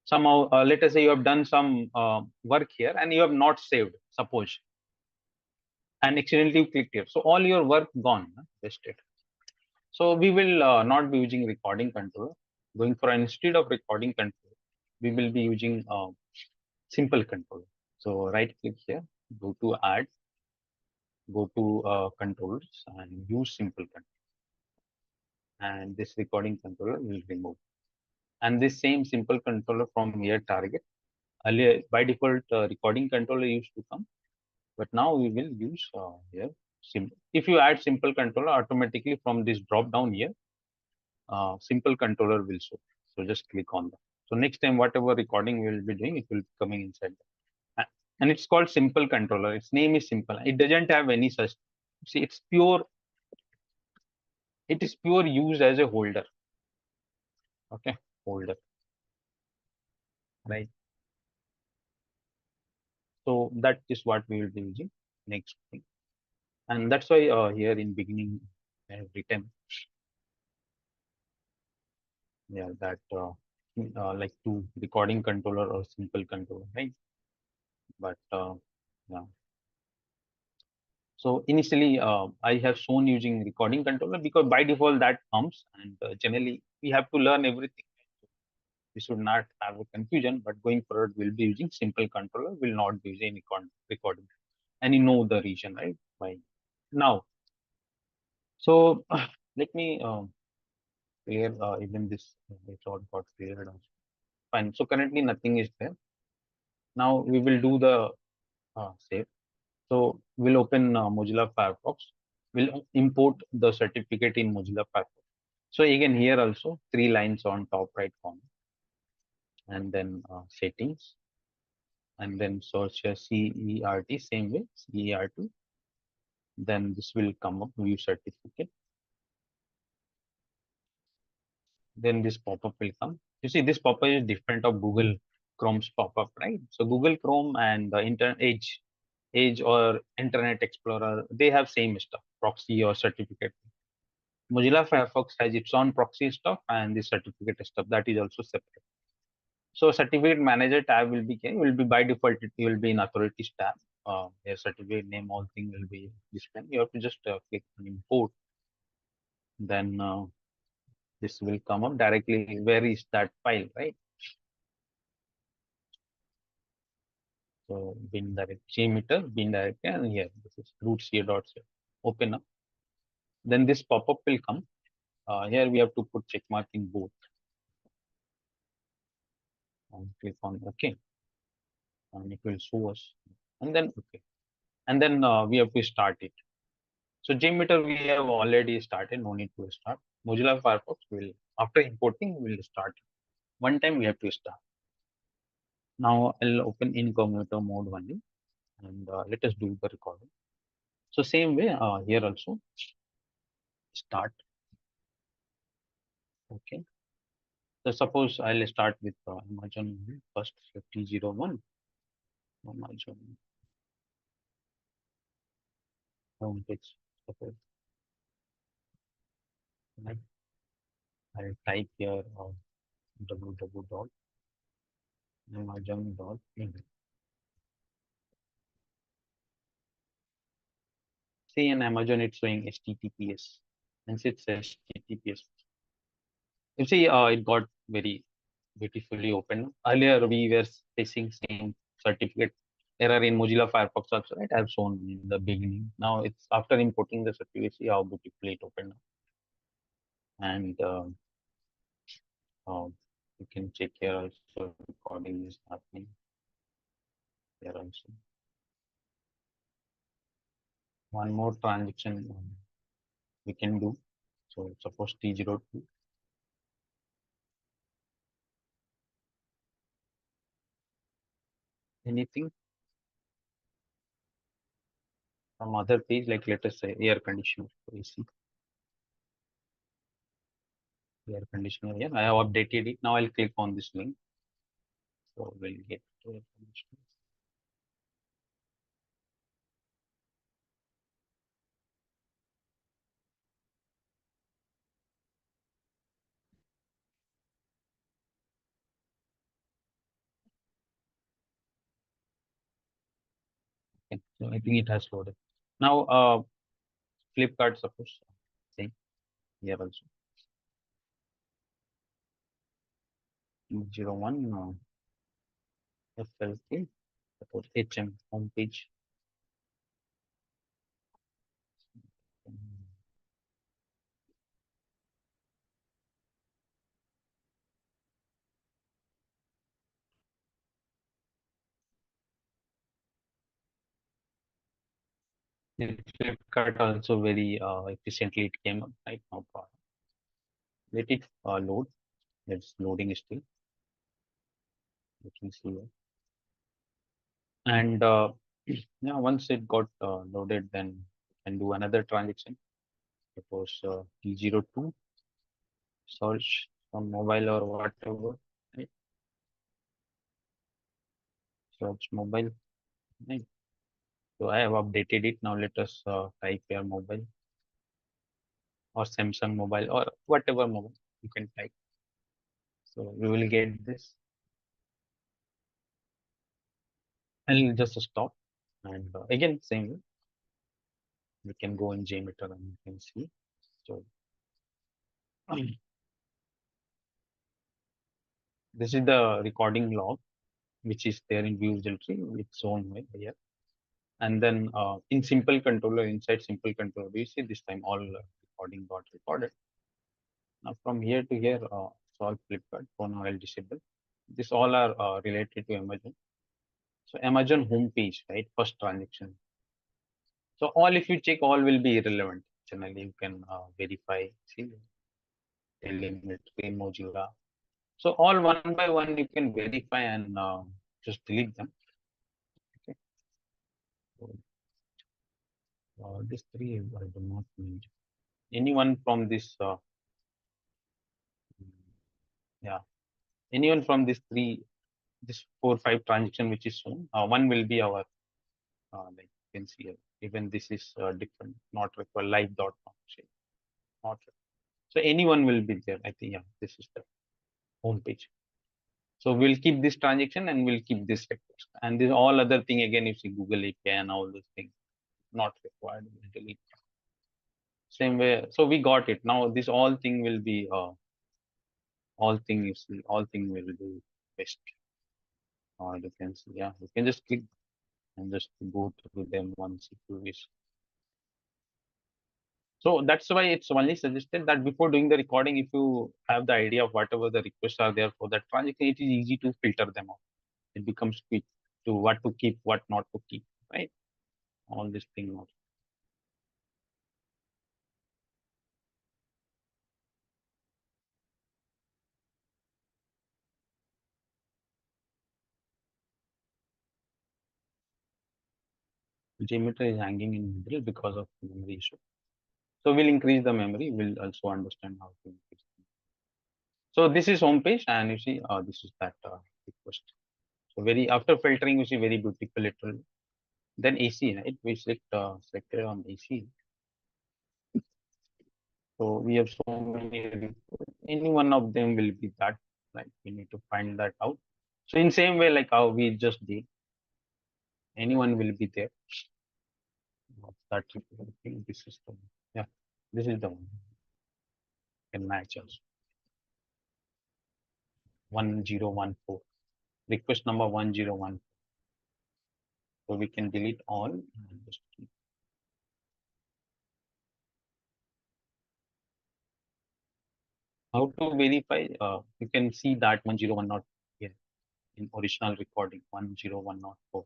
somehow. Let us say you have done some work here and you have not saved, suppose, and accidentally you clicked here. So all your work gone, wasted. So we will not be using recording control. Going for instead of recording control, we will be using simple control. So right click here, go to add, go to controls and use simple control. And this recording controller will remove. And this same simple controller from here target. Earlier by default recording controller used to come, but now we will use here simple. If you add simple controller, automatically from this drop down here, simple controller will show. So just click on that. So next time, whatever recording we will be doing, it will be coming inside. And it's called simple controller. Its name is simple. It doesn't have any such. See, it's pure. It is pure used as a holder. Okay, holder, right? So that is what we will be using next thing. And that's why here in beginning I have written, yeah, that like to recording controller or simple controller, right? But yeah. So initially, I have shown using recording controller because by default that comes, and generally we have to learn everything. We should not have a confusion, but going forward, we'll be using simple controller. Will not be using any recording, and you know the reason, right? Why now? So let me clear even this. It's all got cleared also. Fine. So currently nothing is there. Now we will do the save. So we'll open Mozilla Firefox. We'll import the certificate in Mozilla Firefox. So again, here also 3 lines on top right corner, and then settings, and then search CERT, same way, CERT. Then this will come up, view certificate. Then this pop-up will come. You see, this pop-up is different of Google Chrome's pop-up, right? So Google Chrome and the Edge or Internet Explorer, they have same stuff, proxy or certificate. Mozilla Firefox has its own proxy stuff and the certificate stuff that is also separate. So certificate manager tab will be by default, it will be in authorities tab. Your certificate name, all thing will be displayed. You have to just click on import. Then this will come up directly. Where is that file, right? So bin direct JMeter, bin direct, and here this is root.c. Open up. Then this pop-up will come. Here we have to put check mark in both. And click on OK. And it will show us. And then OK. And then we have to start it. So JMeter we have already started. No need to start. Mozilla Firefox will, after importing, will start. One time we have to start. Now I'll open incognito mode only, and let us do the recording. So same way here also. start. Okay. So suppose I'll start with Amazon first. So T01 Amazon homepage. Suppose I- I'll type here www.amazon.in. See in Amazon it's showing HTTPS. And it's HTTPS. You see, it got very beautifully open. Earlier, we were facing same certificate error in Mozilla Firefox also, right? I've shown in the beginning. Now it's after importing the certificate, see how beautifully it opened up. And you can check here also recording is happening here also. One more transaction we can do. So suppose T02. Anything from other page, like let us say air conditioner. AC, air conditioner here. I have updated it. Now I'll click on this link. So we'll get to air conditioner. Okay. So I think it has loaded. Now Flipkart suppose same here also 01 FLK suppose HM homepage. In Flipkart also very efficiently it came up right now. Let it load. It's loading still. You can see here. And yeah, once it got loaded, then you can do another transaction. Suppose T02 search from mobile or whatever. Right? Search mobile. Right? So I have updated it. Now let us type here mobile or Samsung mobile or whatever mobile you can type. So we will get this. I'll just stop. And again, same way. We can go in JMeter and you can see. So this is the recording log, which is there in view directory. It's shown here. And then in simple controller, inside simple controller, we see this time all recording got recorded. Now from here to here, it's all Flipkart. For now, I'll disable. This all are related to Amazon. So Amazon homepage, right? First transaction. So all, if you check, all will be irrelevant. Generally, you can verify, see, telemetry, Mozilla. So all one by one, you can verify and just delete them. Okay. So these three I do not need. Anyone from this, yeah, anyone from these three, this 4 5 transaction which is shown, one will be our, like you can see here. Even this is different, not require live.com. Not required. So anyone will be there. I think, yeah, this is the home page. So we'll keep this transaction and we'll keep this request. And this all other thing again, you see Google API and all those things not required. We'll delete. Same way. So we got it. Now this all thing will be all thing you see, all thing will be best. You can see, yeah, you can just click and just go through them once if you wish. So that's why it's only suggested that before doing the recording, if you have the idea of whatever the requests are there for that transaction, it is easy to filter them out. It becomes quick to what to keep, what not to keep, right? All this thing out. JMeter is hanging in middle because of memory issue. So we'll increase the memory. We'll also understand how to increase. So this is home page, and you see, this is that request. So very after filtering, you see very beautiful literally. Then AC, right? We selected on AC. So we have so many. Any one of them will be that. Like we need to find that out. So in same way, like how we just did, anyone will be there. That I think this is the one. Yeah, this is the one. Can match us 1014. Request number 1014. So we can delete all. And just how to verify? You can see that 1010 here in original recording 10104.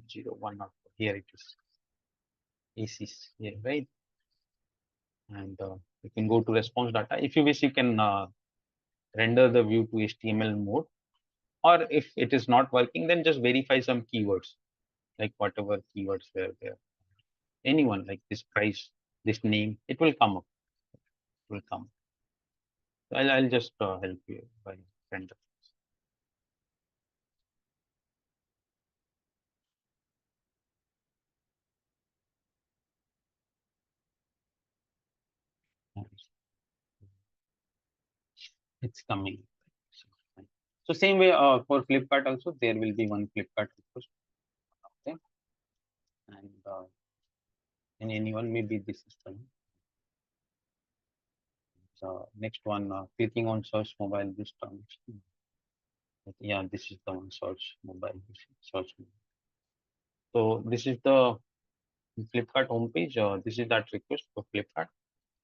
10104. Here it is. ACs here, right? And you can go to response data. If you wish, you can render the view to HTML mode. Or if it is not working, then just verify some keywords, like whatever keywords were there. Anyone like this price, this name, it will come up. It will come. I'll just help you by render. It's coming. So same way for Flipkart also, there will be one Flipkart request. Okay. And anyone may be this system. So next one, clicking on search mobile this time. Yeah, this is the one search mobile. Search mobile. So this is the Flipkart homepage. This is that request for Flipkart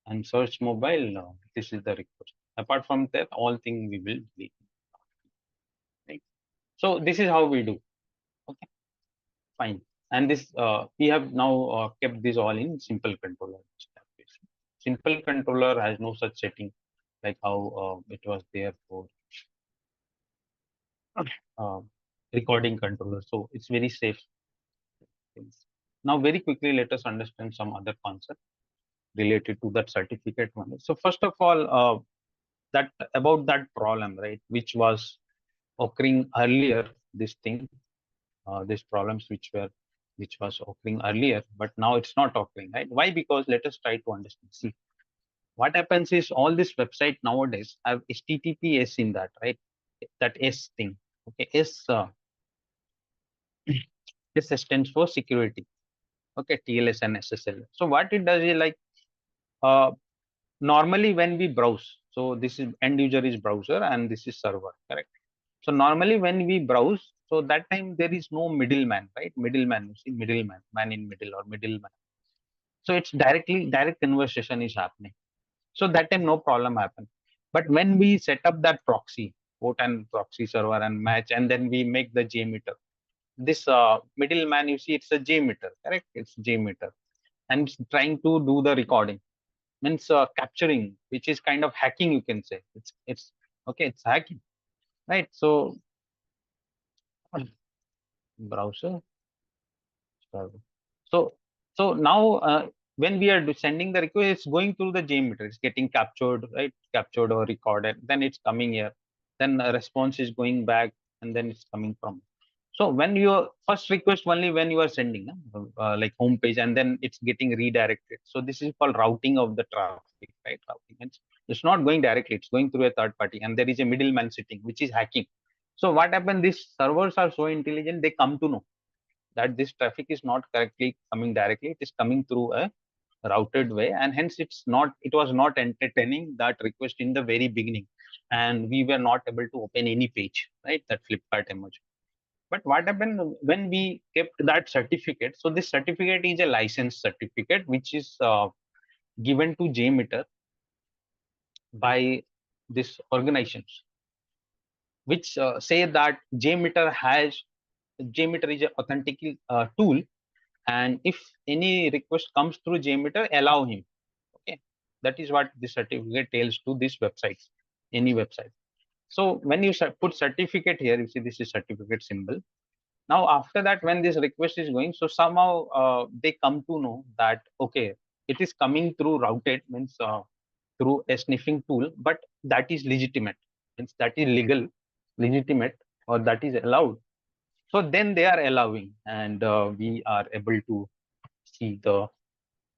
and search mobile. This is the request. Apart from that, all things we will delete. Right. So this is how we do. Okay, fine. And this we have now kept this all in simple controller. Simple controller has no such setting like how it was there for uh, recording controller. So it's very safe. Now, very quickly, let us understand some other concept related to that certificate one. So first of all, that about that problem, right, which was occurring earlier, this thing, these problems which was occurring earlier, but now it's not occurring, right? Why? Because let us try to understand. See, what happens is all this website nowadays have HTTPS in that, right? That S thing. Okay, S stands for security. Okay, TLS and SSL. So what it does is like uh, normally when we browse, so this is end user is browser and this is server, correct? So normally when we browse, so that time there is no middleman, right? Middleman, you see middleman, man in middle or middleman. So it's direct conversation is happening. So that time no problem happen. But when we set up that proxy, port and proxy server and match, and then we make the JMeter, this middleman, you see, it's a JMeter, correct? It's JMeter, and it's trying to do the recording, means capturing, which is kind of hacking, you can say. It's okay, it's hacking, right? So browser. So, so now when we are sending the request, it's going through the JMeter. It's getting captured, right? Captured or recorded. Then it's coming here. Then a response is going back, and then it's coming from. So when your first request only when you are sending like home page, and then it's getting redirected. So this is called routing of the traffic, right? Routing. It's not going directly. It's going through a third party, and there is a middleman sitting, which is hacking. So what happened? These servers are so intelligent; they come to know that this traffic is not correctly coming directly, it is coming through a routed way, and hence it was not entertaining that request in the very beginning, and we were not able to open any page, right? That Flipkart emoji. But what happened when we kept that certificate? So this certificate is a license certificate which is given to JMeter by this organizations, which say that JMeter is an authentic tool, and if any request comes through JMeter, allow him. Okay, that is what the certificate tells to this website, any website. So when you put certificate here, you see this is certificate symbol. Now after that, when this request is going, so somehow they come to know that okay, it is coming through routed, means through a sniffing tool, but that is legitimate, means that is legal, legitimate, or that is allowed. So then they are allowing, and we are able to see the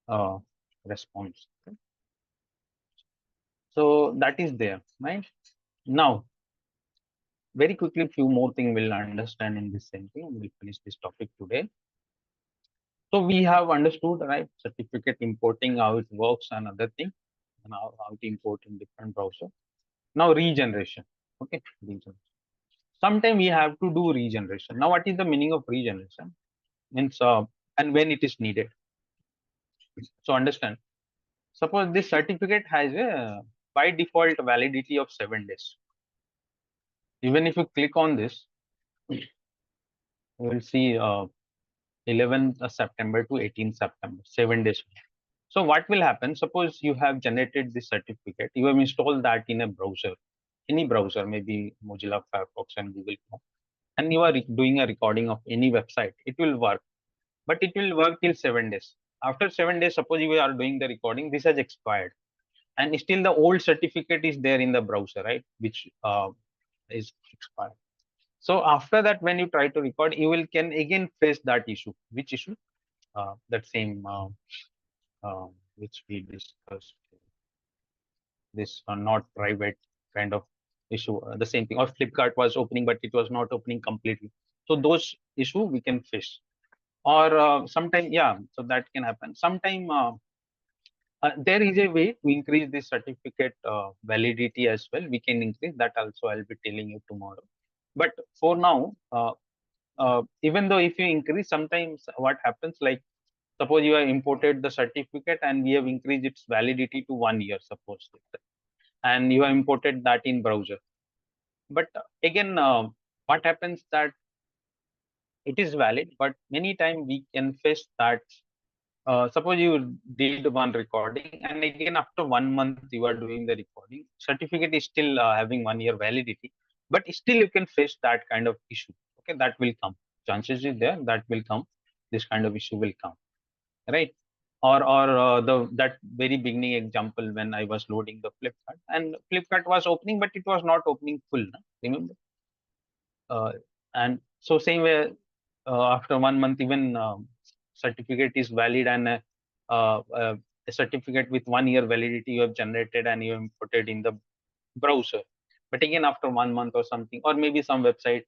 uh, response. So that is there, right? Now, very quickly, few more things we'll understand in this same thing. We'll finish this topic today. So we have understood, right, certificate importing, how it works and other thing, and how to import in different browser. Now regeneration. Okay, regeneration. Sometimes we have to do regeneration. Now, what is the meaning of regeneration? Means and when it is needed. So understand. Suppose this certificate has a by default validity of 7 days. Even if you click on this, you will see 11th September to 18th September, 7 days. So what will happen? Suppose you have generated this certificate, you have installed that in a browser, any browser, maybe Mozilla Firefox and Google Chrome, and you are doing a recording of any website. It will work, but it will work till 7 days. After 7 days, suppose you are doing the recording, this has expired, and still the old certificate is there in the browser, right? Which is expired. So after that, when you try to record, you will can again face that issue. Which issue? That same which we discussed, this not private kind of issue, the same thing. Or Flipkart was opening, but it was not opening completely. So those issue we can face. Or sometime, yeah, so that can happen. Sometime there is a way to increase this certificate validity as well. We can increase that also. I'll be telling you tomorrow. But for now, even though if you increase, sometimes what happens, like suppose you have imported the certificate and we have increased its validity to 1 year, suppose, and you have imported that in browser. But again, what happens that it is valid, but many times we can face that. Suppose you did one recording, and again after 1 month you are doing the recording. Certificate is still having 1 year validity, but still you can face that kind of issue. Okay, that will come. Chances is there that will come. This kind of issue will come, right? Or the that very beginning example when I was loading the Flipkart, and Flipkart was opening, but it was not opening full. No? Remember? And so same way, after 1 month, even certificate is valid, and a certificate with 1 year validity you have generated and you have put it in the browser. But again, after 1 month or something, or maybe some website,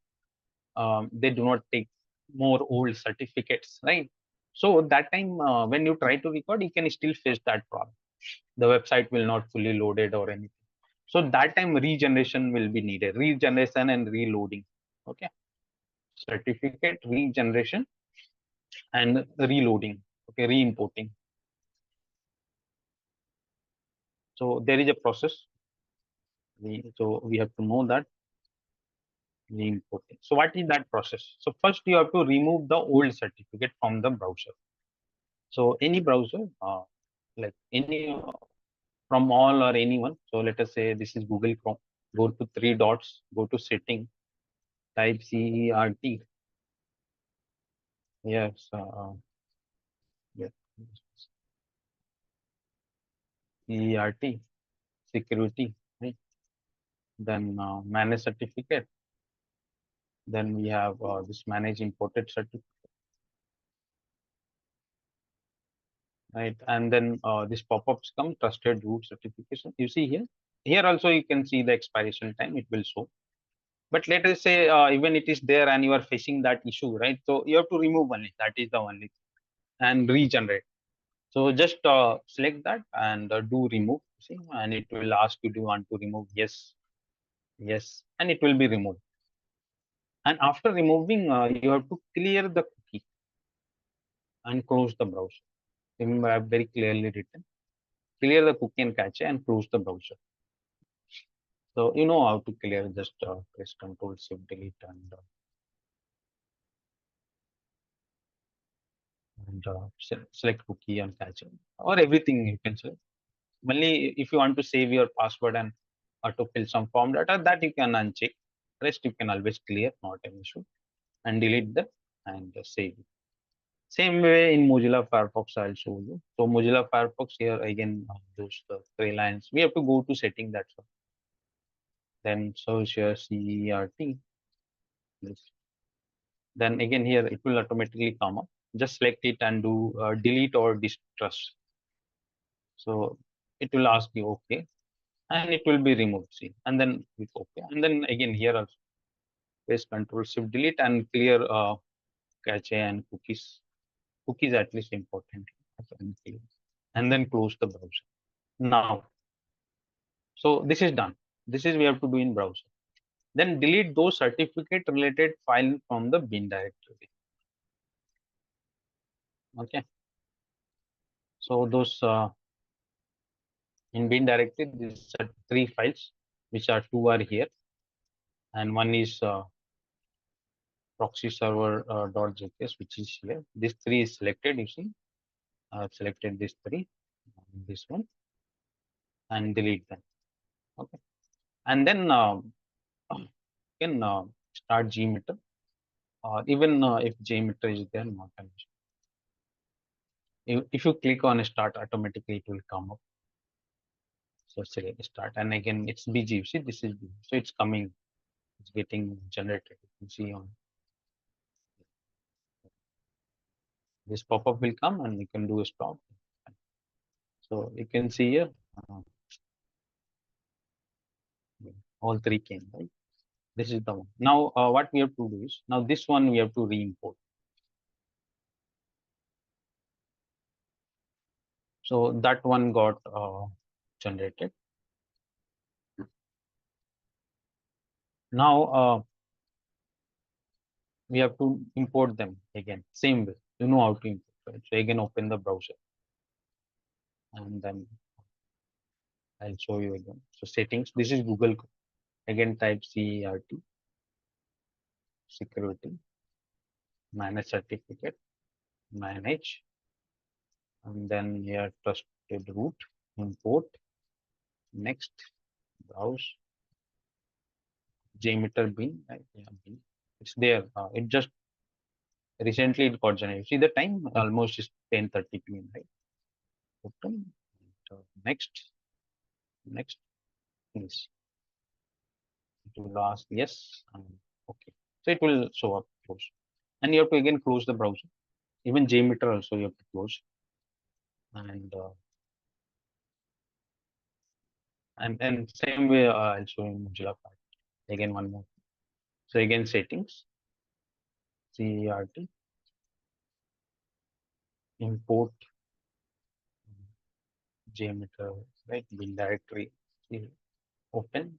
they do not take more old certificates, right? So that time, when you try to record, you can still face that problem. The website will not fully loaded or anything. So that time regeneration will be needed, regeneration and reloading. Okay, certificate regeneration and reloading. Okay, re-importing. So there is a process. So we have to know that re-importing. So what is that process? So first you have to remove the old certificate from the browser. So any browser, like any from all or anyone. So let us say this is Google Chrome. Go to three dots. Go to setting. Type CERT. Yes. Yes. CERT. Security. Right? Then manage certificate. Then we have this manage imported certificate, right? And then this pop-ups come, trusted root certification. You see here. Here also you can see the expiration time. It will show. But let us say even it is there and you are facing that issue, right? So you have to remove only. That is the only, and regenerate. So just select that and do remove. See, and it will ask you, do you want to remove? Yes, yes, and it will be removed. And after removing, you have to clear the cookie and close the browser. Remember, I have very clearly written, clear the cookie and cache and close the browser. So you know how to clear, just press Control Shift Delete and select cookie and cache, or everything you can select. Only if you want to save your password and to fill some form data, that you can uncheck. Rest you can always clear, not an issue. and delete them and save it. Same way in Mozilla Firefox, I'll show you. So Mozilla Firefox here again, those three lines. We have to go to setting, that's all. Then search here CERT. This. Then again here it will automatically come up. Just select it and do delete or distrust. So it will ask you okay, and it will be removed. See, and then with okay, and then again here also press Control Shift Delete and clear cache and cookies. Cookies at least important. And then close the browser. Now, so this is done. This is we have to do in browser. Then delete those certificate related file from the bin directory. Okay. So those in bin directory, these are three files, which are two are here, and one is proxy server .js, which is here. This three is selected. You see, I've selected these three, this one, and delete them. Okay, and then you can start JMeter. Even if JMeter is there, not an issue. If you click on start, automatically it will come up. So select start, and again it's busy. You see, this is busy. So it's coming, it's getting generated. You can see on this pop-up will come, and you can do a stop. So you can see here, uh, all three came, right? This is the one. Now, what we have to do is, now this one we have to re-import. So that one got generated. Now, we have to import them again, same way. You know how to import, right? So again, open the browser, and then I'll show you again. So settings, this is Google. Again, type CERT, security, manage certificate, manage, and then here trusted root, import, next, browse, JMeter bin, right? Yeah, bin. It's there. It just recently it got generated. See the time almost is 10:30 p.m. Right? Open. Next, next. Yes. It will ask yes. Okay. So it will show up close, and you have to again close the browser. Even JMeter also you have to close, and and same way I'll show you Mozilla part. Again one more. So again settings, CERT, import JMeter, right? Bin directory. See, open.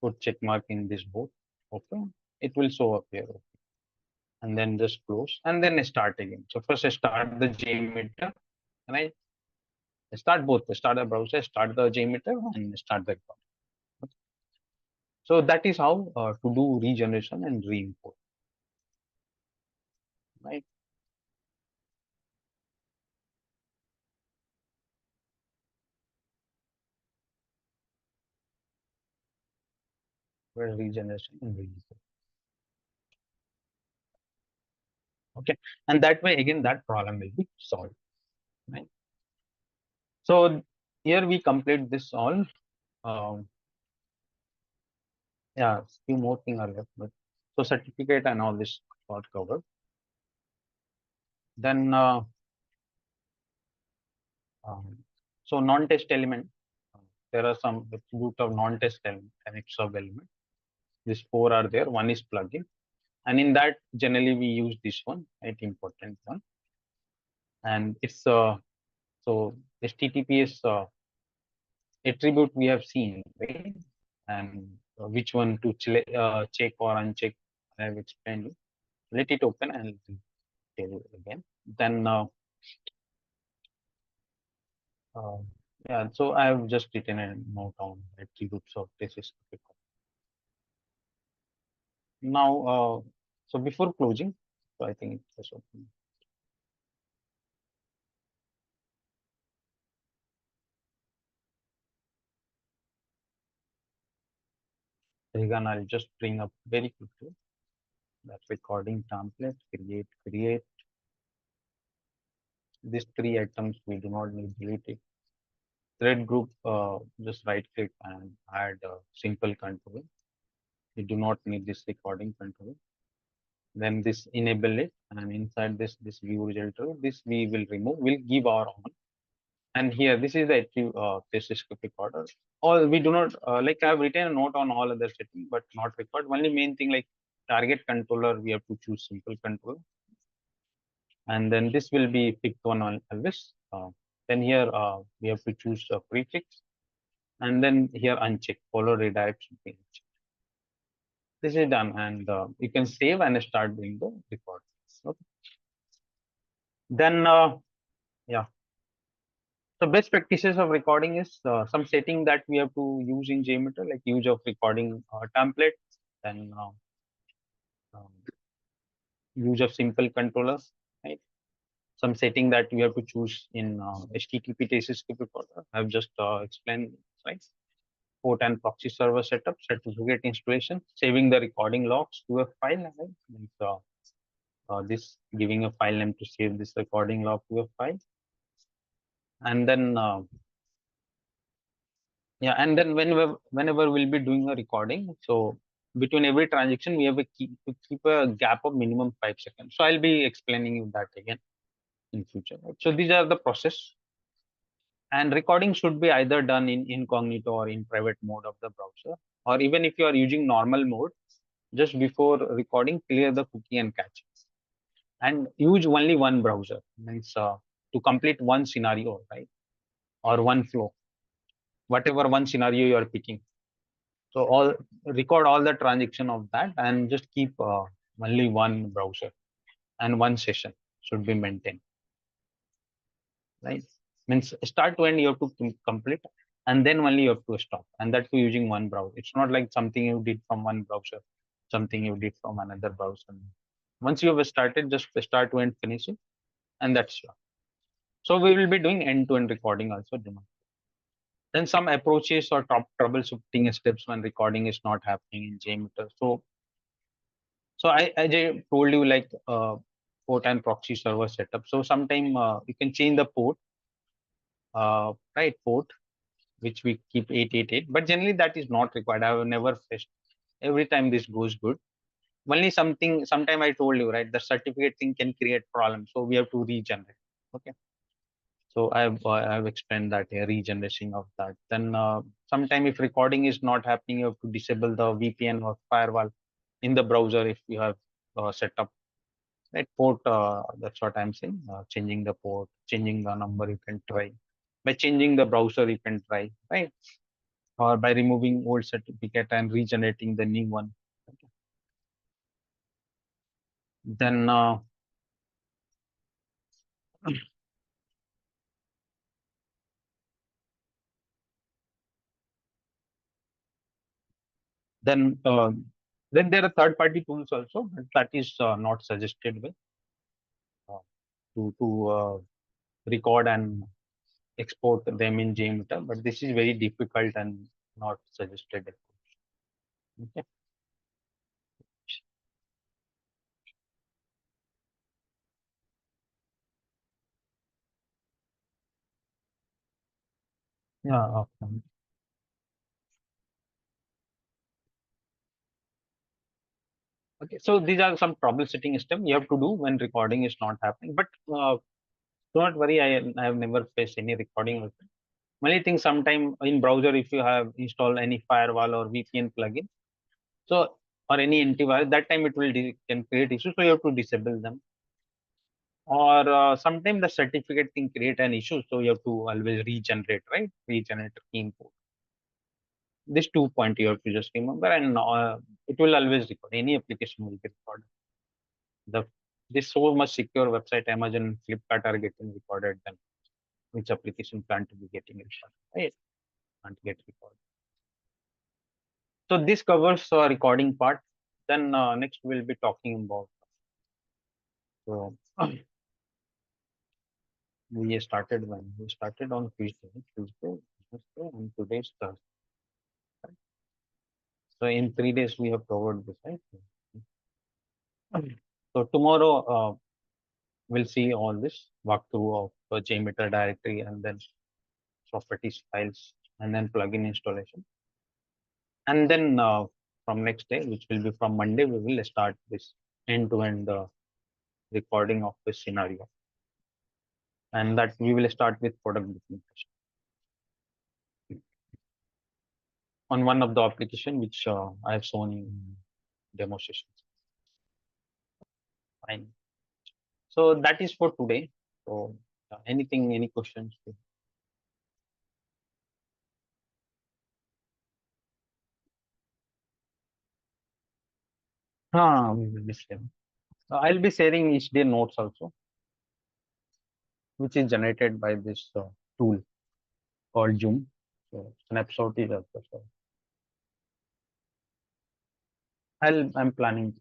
Put check mark in this both. Open. It will show up here. Okay. And then just close and then start again. So first I start the JMeter, right? Start both. Start the browser, start the JMeter, and start the account. Okay. So that is how to do regeneration and re-import, right? Where regeneration and re-import. Okay, and that way again that problem will be solved, right? So here we complete this all. Um, yeah, few more things are left, but so certificate and all this got covered. Then um, so non-test element. There are some attribute of non-test element and its sub element. These four are there. One is plugin, and in that generally we use this one, right? Important one, and it's so HTTPS attribute we have seen, right? And which one to check or uncheck, I have explained you. Let it open and tell you again. Then uh, yeah, so I have just written a note on attributes of this is now. So before closing, so I think it's just open. Again, I'll just bring up very quickly. that recording template, create. These three items we do not need, delete it. Thread group, just right click and add simple control. We do not need this recording control. Then this enable it, and inside this view result, this we will remove. We'll give our on. And here, this is the active test script recorder. All we do not like. I've written a note on all other settings, but not record. Only main thing like target controller, we have to choose simple control, and then this will be picked one on always. Then here we have to choose a prefix, and then here uncheck follow redirection page. This is done, and you can save and start doing the record. Okay. Then yeah. So best practices of recording is some setting that we have to use in JMeter, like use of recording template, then um, use of simple controllers, right? Some setting that we have to choose in HTTP TCP script recorder. I've just explained, right? Port and proxy server setup, certificate installation, saving the recording logs to a file, right? Like, this giving a file name to save this recording log to a file, and then yeah, and then whenever we'll be doing a recording, so between every transaction we have to keep a gap of minimum 5 seconds. So I'll be explaining you that again in future. Right? So these are the process, and recording should be either done in incognito or in private mode of the browser, or even if you are using normal mode, just before recording, clear the cookie and cache, and use only one browser. Means to complete one scenario, right, or one flow, whatever one scenario you are picking. So all record all the transaction of that and just keep only one browser and one session should be maintained, right? Means start to end you have to complete, and then only you have to stop, and that too using one browser. It's not like something you did from one browser, something you did from another browser. Once you have started, just start to end, finish it, and that's all. So we will be doing end-to-end recording also. Then some approaches or top troubleshooting steps when recording is not happening in JMeter. So I just told you like port and proxy server setup. So sometime you can change the port, right, port, which we keep 888, but generally that is not required. I have never faced. Every time this goes good. Only something, sometime I told you, right, the certificate thing can create problems. So we have to regenerate. Okay. So I've explained that here, regeneration of that. Then sometime if recording is not happening, you have to disable the VPN or firewall in the browser if you have set up. Right, port, that's what I'm saying. Changing the port, changing the number, you can try. By changing the browser, you can try, right? Or by removing old certificate and regenerating the new one. Okay. Then, then, then there are third-party tools also, but that is not suggested with uh, to record and export them in JMeter. But this is very difficult and not suggested. Okay. Yeah. Okay. Okay, so these are some troubleshooting steps you have to do when recording is not happening. But do not worry, I have never faced any recording. Only thing, sometime in browser, if you have installed any firewall or VPN plugin, so or any antivirus, that time it will can create issues. So you have to disable them. Or sometimes the certificate thing create an issue, so you have to always regenerate, right? Regenerate input. This 2 point you have to just remember, and it will always record. Any application will be recorded. The this so much secure website, Amazon and Flipkart are getting recorded, then which application can't be getting recorded, right? Can't get recorded. So this covers recording part. Then next we'll be talking about, so we started when we started on Tuesday, and today's Thursday. So in 3 days we have covered this, right? So tomorrow we'll see all this walkthrough of the JMeter directory and then properties files and then plugin installation. And then from next day, which will be from Monday, we will start this end-to-end recording of this scenario. And that we will start with product documentation on one of the application which I have shown in demo sessions. Fine. So that is for today. So anything, any questions? We will be sharing. I'll be sharing each day notes also, which is generated by this tool called Zoom. So snapshot is also. So I'm planning.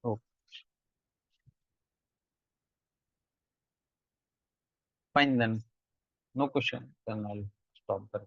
Oh, fine then. No question. Then I'll stop there.